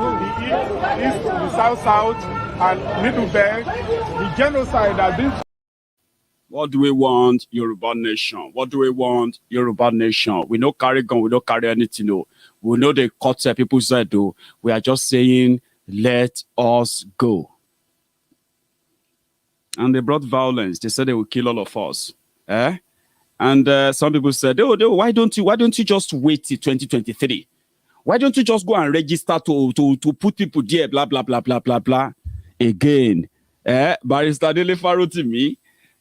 east, the south, and middle belt, the genocide has been. What do we want? Yoruba Nation. What do we want? Yoruba Nation. We don't carry gun, we don't carry anything. No. We know the cuts people said, though. We are just saying, let us go. And they brought violence. They said they will kill all of us. And some people said, oh, why don't you just wait till 2023? Why don't you just go and register to put people there, blah, blah, blah, blah, blah, blah. Again, Barrister Dele Farotimi,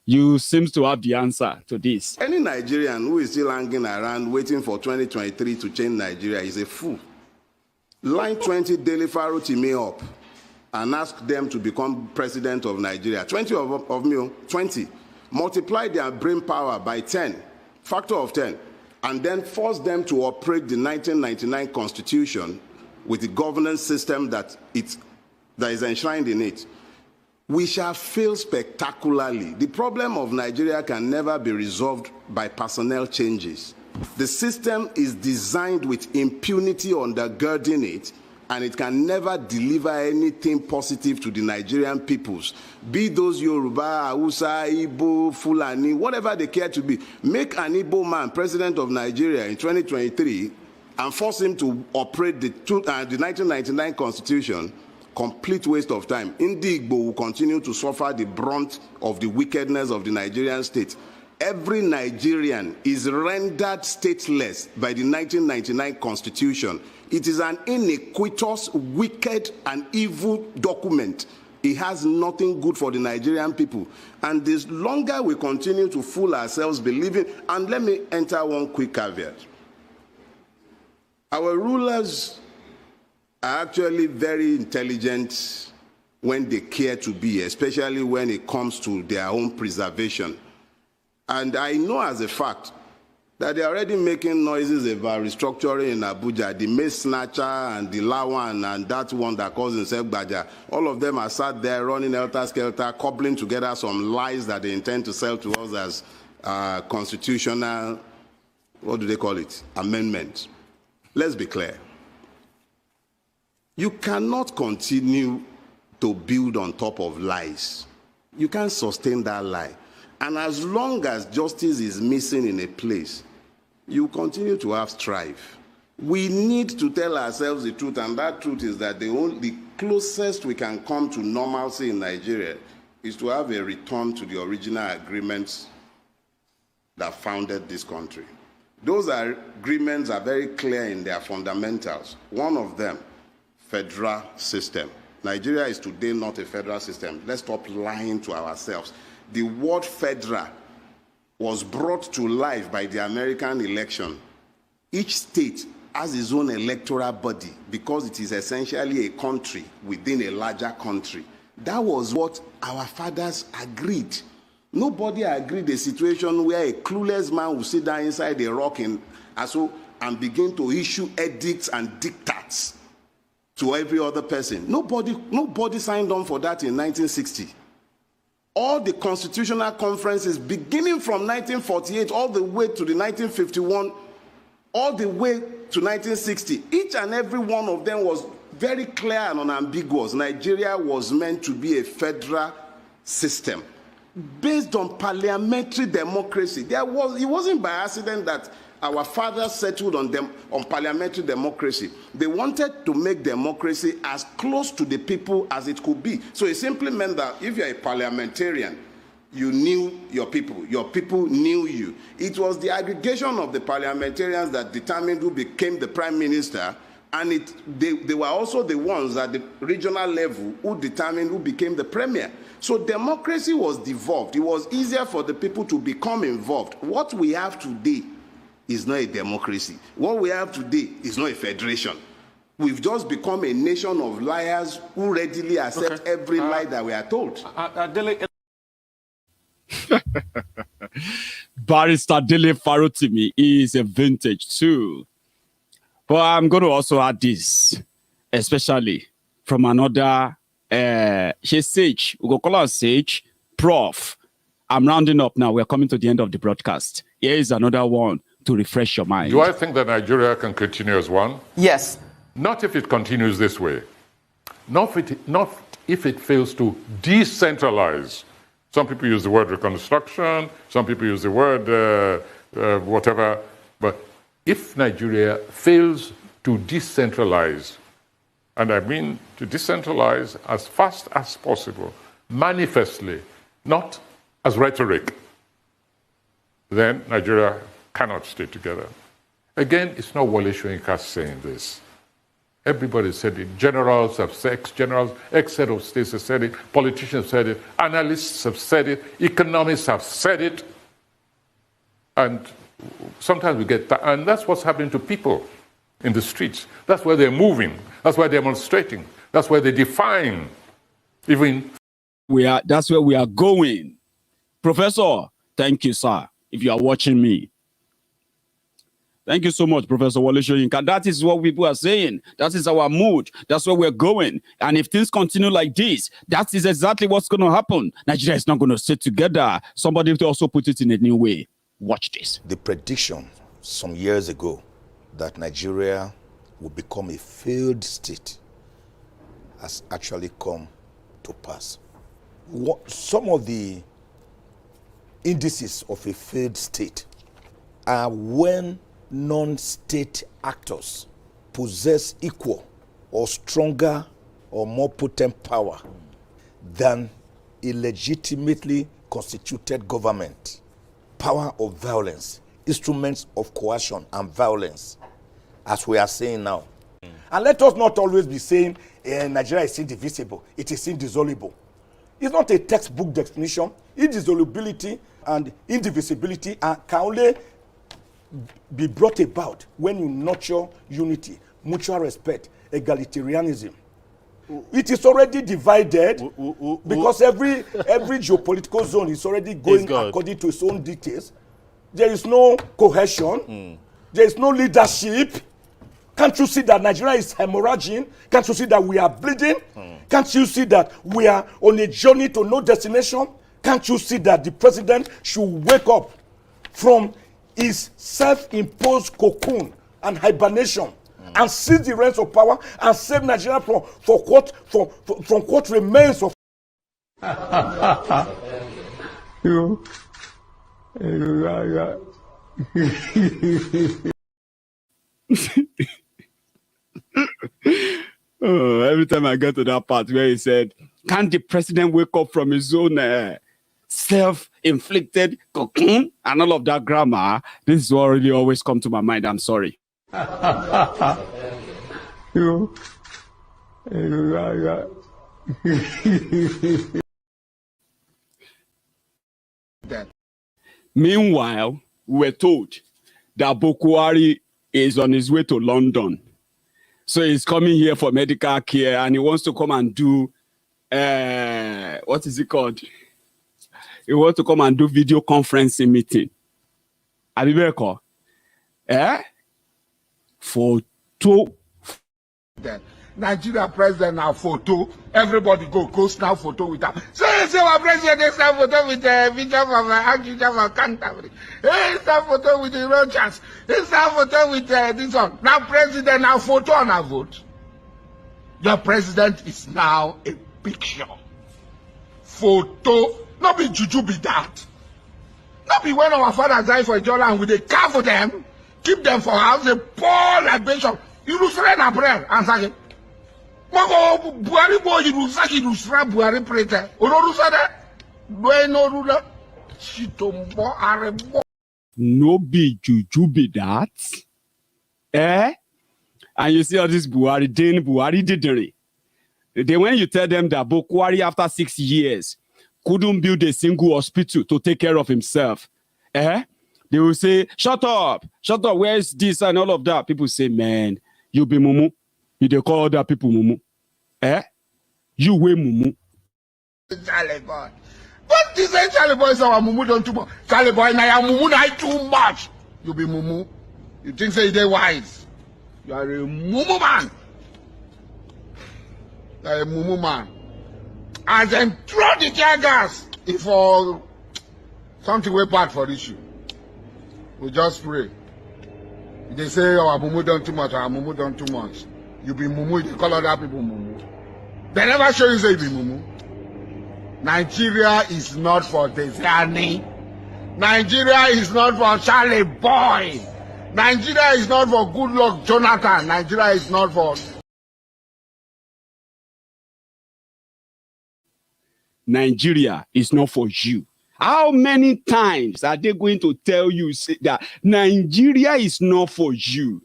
you seem to have the answer to this. Any Nigerian who is still hanging around waiting for 2023 to change Nigeria is a fool. Line 20 Dele Farotimi up and ask them to become president of Nigeria. 20 of me, 20. Multiply their brain power by 10, factor of 10, and then force them to operate the 1999 Constitution with the governance system that is enshrined in it. We shall fail spectacularly. The problem of Nigeria can never be resolved by personnel changes. The system is designed with impunity undergirding it, and it can never deliver anything positive to the Nigerian peoples. Be those Yoruba, Hausa, Igbo, Fulani, whatever they care to be. Make an Igbo man president of Nigeria in 2023 and force him to operate the 1999 Constitution. Complete waste of time. Ndigbo will continue to suffer the brunt of the wickedness of the Nigerian state. Every Nigerian is rendered stateless by the 1999 Constitution. It is an iniquitous, wicked, and evil document. It has nothing good for the Nigerian people. And the longer we continue to fool ourselves believing, and let me enter one quick caveat. Our rulers are actually very intelligent when they care to be, especially when it comes to their own preservation. And I know as a fact that they're already making noises about restructuring in Abuja, the Mace Snatcher and the Lawan and that one that calls himself Baja. All of them are sat there running helter-skelter, cobbling together some lies that they intend to sell to us as constitutional, what do they call it, amendments. Let's be clear. You cannot continue to build on top of lies. You can't sustain that lie. And as long as justice is missing in a place, you continue to have strife. We need to tell ourselves the truth, and that truth is that the closest we can come to normalcy in Nigeria is to have a return to the original agreements that founded this country. Those agreements are very clear in their fundamentals. One of them, federal system. Nigeria is today not a federal system. Let's stop lying to ourselves. The word federal was brought to life by the American election. Each state has its own electoral body because it is essentially a country within a larger country. That was what our fathers agreed. Nobody agreed a situation where a clueless man will sit down inside a rock and begin to issue edicts and diktats to every other person. Nobody signed on for that in 1960. All the constitutional conferences, beginning from 1948 all the way to the 1951, all the way to 1960, each and every one of them was very clear and unambiguous. Nigeria was meant to be a federal system based on parliamentary democracy. It wasn't by accident that our fathers settled on parliamentary democracy. They wanted to make democracy as close to the people as it could be. So it simply meant that if you're a parliamentarian, you knew your people knew you. It was the aggregation of the parliamentarians that determined who became the prime minister, and they were also the ones at the regional level who determined who became the premier. So democracy was devolved. It was easier for the people to become involved. What we have today is not a democracy. What we have today is not a federation. We've just become a nation of liars who readily accept every lie that we are told. Barrister Dele Farotimi is a vintage too. But I'm going to also add this, especially from another sage, we go call her sage, prof. I'm rounding up now. We're coming to the end of the broadcast. Here is another one to refresh your mind. Do I think that Nigeria can continue as one? Yes. Not if it continues this way. Not if it fails to decentralize. Some people use the word reconstruction, some people use the word whatever. But if Nigeria fails to decentralize, and I mean to decentralize as fast as possible, manifestly, not as rhetoric, then Nigeria cannot stay together. Again, it's not Wole Soyinka saying this. Everybody said it. Generals have said, ex-generals, ex-head of states have said it, politicians have said it, analysts have said it, economists have said it. And sometimes we get that, and that's what's happening to people in the streets. That's where they're moving. That's why they're demonstrating. That's where they're defying. That's where we are going. Professor, thank you, sir, if you are watching me. Thank you so much, Professor Wole Soyinka. That is what people are saying. That is our mood. That's where we're going. And if things continue like this, that is exactly what's going to happen. Nigeria is not going to sit together. Somebody to also put it in a new way. Watch this. The prediction some years ago that Nigeria would become a failed state has actually come to pass. Some of the indices of a failed state are when non-state actors possess equal or stronger or more potent power than a legitimately constituted government, power of violence, instruments of coercion and violence, as we are saying now. And let us not always be saying Nigeria is indivisible, it is indissoluble. It's not a textbook definition. Indissolubility and indivisibility can only be brought about when you nurture unity, mutual respect, egalitarianism. It is already divided because every geopolitical zone is already going according to its own details. there is no cohesion, there is no leadership. Can't you see that Nigeria is hemorrhaging? Can't you see that we are bleeding? Can't you see that we are on a journey to no destination? Can't you see that the president should wake up from his self-imposed cocoon and hibernation and seize the reins of power and save Nigeria from what remains of Oh, every time I get to that part where he said, can't the president wake up from his own self-inflicted cocoon and all of that grammar? This is what really always come to my mind. I'm sorry. Meanwhile, we were told that Buhari is on his way to London. So he's coming here for medical care and he wants to come and do, what is it called? He wants to come and do video conferencing meeting. Abibeko, photo. Nigeria president now photo. Everybody go snap photo with that. So our president snap photo with the video from Abuja for Canterbury. He snap photo with the Rogers. He snap photo with this one. Now president now photo on a vote. Your president is now a picture. Photo. Not be juju be that. Not be when our fathers die for each other and we they care for them, keep them for house, they pour libation. You lose a prayer and say, Buhari boy, you lose Buhari prayer. No be juju be that. And you see all this Buhari didn't. Then when you tell them that Buhari after 6 years couldn't build a single hospital to take care of himself, they will say, shut up, where is this and all of that? People say, man, you be mumu. You they call other people mumu. You way mumu. Charlie boy. But this ain't Charlie boy is our mumu don't too much. Charlie boy, now your mumu not too much. You be mumu. You think say they wise. You are a mumu man. You are a mumu man. And then throw the tear gas if for something way bad for issue. We just pray. They say our mumu done too much, our mumu done too much. You be mumu, they call other people mumu. They never show you say you be mumu. Nigeria is not for Desani. Nigeria is not for Charlie Boy. Nigeria is not for Good Luck Jonathan. Nigeria is not for... Nigeria is not for you. How many times are they going to tell you that Nigeria is not for you?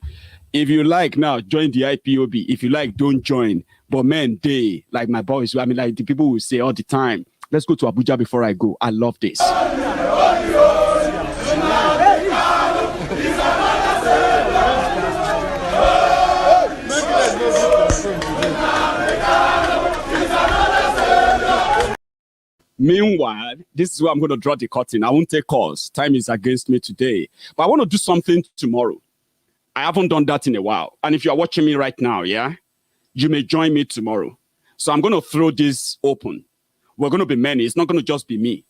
If you like now, join the IPOB. If you like, don't join. But men, they, like my boys, I mean, like the people will say all the time, let's go to Abuja before I go. I love this. Meanwhile, this is where I'm going to draw the curtain. I won't take calls. Time is against me today. But I want to do something tomorrow. I haven't done that in a while. And if you're watching me right now, you may join me tomorrow. So I'm going to throw this open. We're going to be many. It's not going to just be me.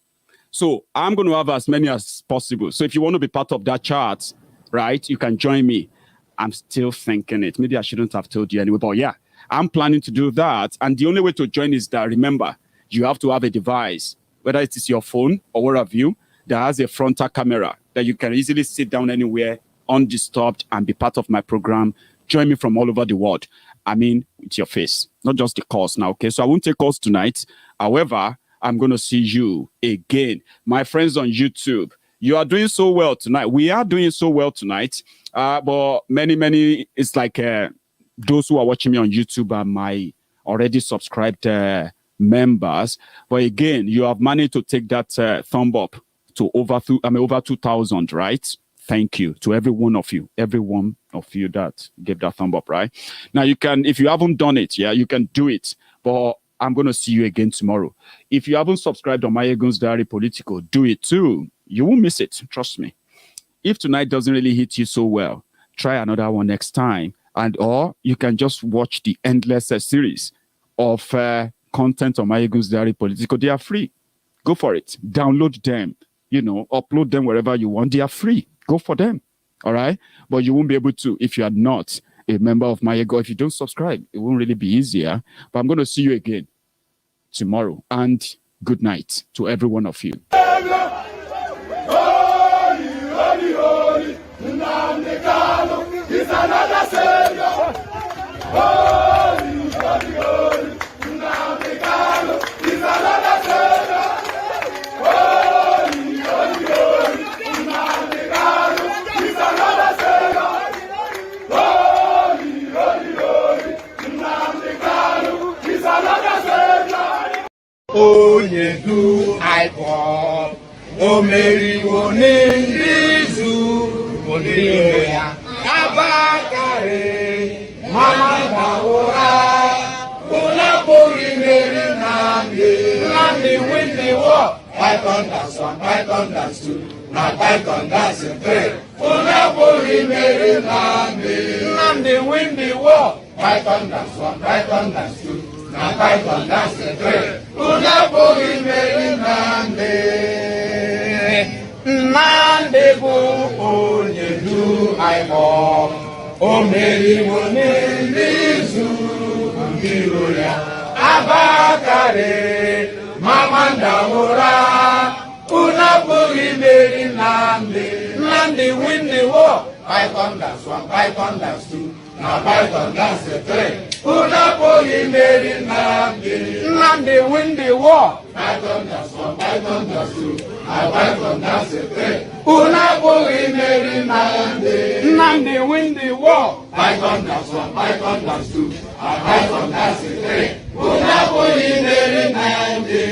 So I'm going to have as many as possible. So if you want to be part of that chart, right, you can join me. I'm still thinking it. Maybe I shouldn't have told you anyway. But yeah, I'm planning to do that. And the only way to join is that, remember, you have to have a device, whether it is your phone or what have you, that has a frontal camera that you can easily sit down anywhere undisturbed and be part of my program. Join me from all over the world. I mean, with your face, not just the calls now, okay? So I won't take calls tonight. However, I'm going to see you again. My friends on YouTube, you are doing so well tonight. We are doing so well tonight. But many, it's like those who are watching me on YouTube are my already subscribed members. But again, you have managed to take that thumb up to over 2,000, right? Thank you to every one of you that gave that thumb up, right? Now you can, if you haven't done it, you can do it. But I'm going to see you again tomorrow. If you haven't subscribed on Maiyegun's Diary Politico, do it too. You won't miss it. Trust me. if tonight doesn't really hit you so well, try another one next time. And or you can just watch the endless series of content on Maiyegun's Diary Politico. They are free. Go for it. Download them. You know, upload them wherever you want. They are free. Go for them. All right? But you won't be able to if you are not a member of Maiyegun. If you don't subscribe, it won't really be easier. But I'm going to see you again tomorrow. And good night to every one of you. Nnamdi Kanu is another savior. Holy, holy, holy. Nnamdi Kanu is another savior. Holy, holy, holy. Nnamdi Kanu is another savior. Holy, holy, holy. Nnamdi Kanu is another savior. Oyedu Igboho, Omeriwo Nindizu. Abakare, Mama Bawora, Unapuri Mary Nnamdi win the war. Python that's one, Python that's two, now Python that's a three. Unapuri Mary Nnamdi win the war. Python that's one, Python that's two, now Python that's a three. Unapuri Mary Nnamdi Oyedu Igboho, Omeriwo Nindizu Abakare, Mama Bawora, Unapuri Mary Nnamdi win the war. Python that's one, Python that's two, now Python that's a three. Unapuri Mary Nnamdi win the war. Python that's one, Python that's two, now Python that's a three. Unapuri Mary Nnamdi win the war. Python that's one, Python that's two, now Python that's a three. Unapuri Mary Nnamdi.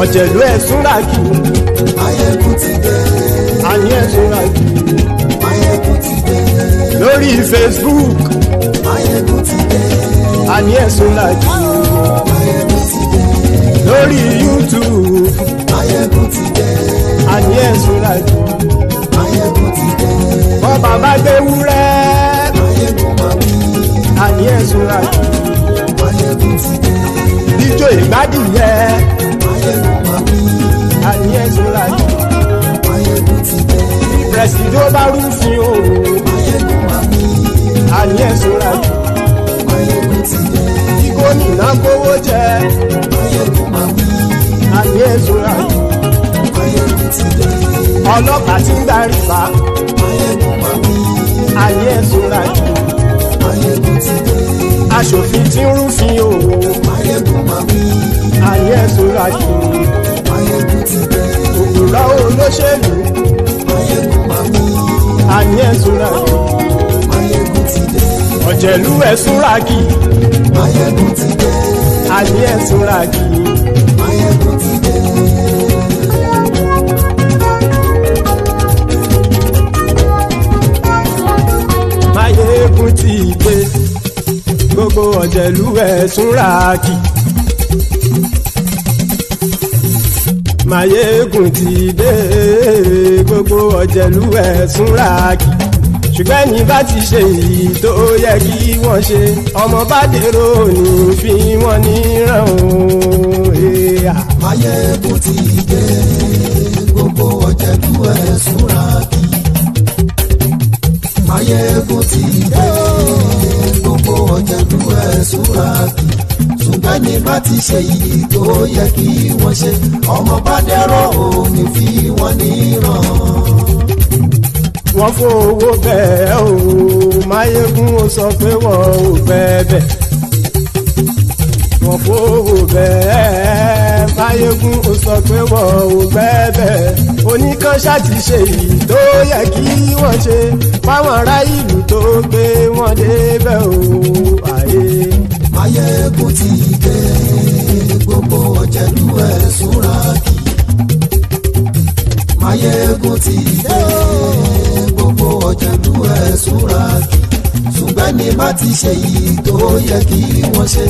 Ọ̀jẹ̀lú ẹ̀sùn ràkì. Maiyegun ti dé. Àní ẹ̀sùn ràkì. Maiyegun ti dé. Lórí Facebook. Maiyegun ti dé. Àní ẹ̀sùn ràkì. Maiyegun ti dé. Lórí YouTube. Maiyegun ti dé. Àní ẹ̀sùn ràkì. Maiyegun ti dé. Wọ́n bàbá gbé wúrẹ́. Maiyegun máa wí. Àní ẹ̀sùn ràkì. Maiyegun ti dé. Ijó ìgbádìí yẹ. Àní ẹ̀sùn ràkì. Maiyegun ti dé. Pẹ̀sìdó bá rúfin o. Maiyegun máa wí. Àní ẹ̀sùn ràkì. Maiyegun ti dé. Kí gómìnà kówó jẹ. Maiyegun máa wí. Àní ẹ̀sùn ràkì. Maiyegun ti dé. Ọlọ́pàá tí ń darí bá. Maiyegun máa wí. Àní ẹ̀sùn ràkì. Maiyegun ti dé. Aṣòfin tí ń rúfin o. Maiyegun máa wí. Àní ẹ̀sùn ràkì. Maiyegun ti dé. Òkúra olóṣèlú. Maiyegun máa wí. Àní ẹ̀sùn ràkì. Maiyegun ti dé. Ọ̀jẹ̀lú ẹ̀sùn ràkì. Maiyegun ti dé. Àní ẹ̀sùn ràkì. Maiyegun ti dé. Maiyegun ti dé gbogbo ọ̀jẹ̀lú ẹ̀ súnra kì. Maiyegun ti dé gbogbo ọ̀jẹ̀lú ẹ̀ súnra kì. Ṣùgbọ́n ní bá ti ṣe èyí tó yẹ kí wọ́n ṣe ọmọ bá dèrò ní fi wọ́n níran o. Maiyegun ti dé gbogbo ọ̀jẹ̀lú ẹ̀ súnra kì. Maiyegun ti dé gbogbo ọ̀jẹ̀lú ẹ̀ súnra kì. Ṣùgbọ́n ní bá ti ṣe èyí tó yẹ kí wọ́n ṣe ọmọ bá dèrò ní fi wọ́n níran. Wọ́n fowó bẹ́ẹ̀ o Maiyegun ó sọ pé wọ́n ò bẹ́ẹ̀. Wọ́n fowó bẹ́ẹ̀ Maiyegun ó sọ pé wọ́n ò bẹ́ẹ̀. Oníkan ṣáàtì ṣe èyí tó yẹ kí wọ́n ṣe fáwọn ará ìlú tó gbé wọn débẹ̀ o. Maiyegun ti dé gbogbo ọ̀jẹ̀lú ẹ̀ súnra kì. Maiyegun ti dé gbogbo ọ̀jẹ̀lú ẹ̀ súnra kì. Ṣùgbọ́n ní bá ti ṣe yìí tó yẹ kí wọ́n ṣe.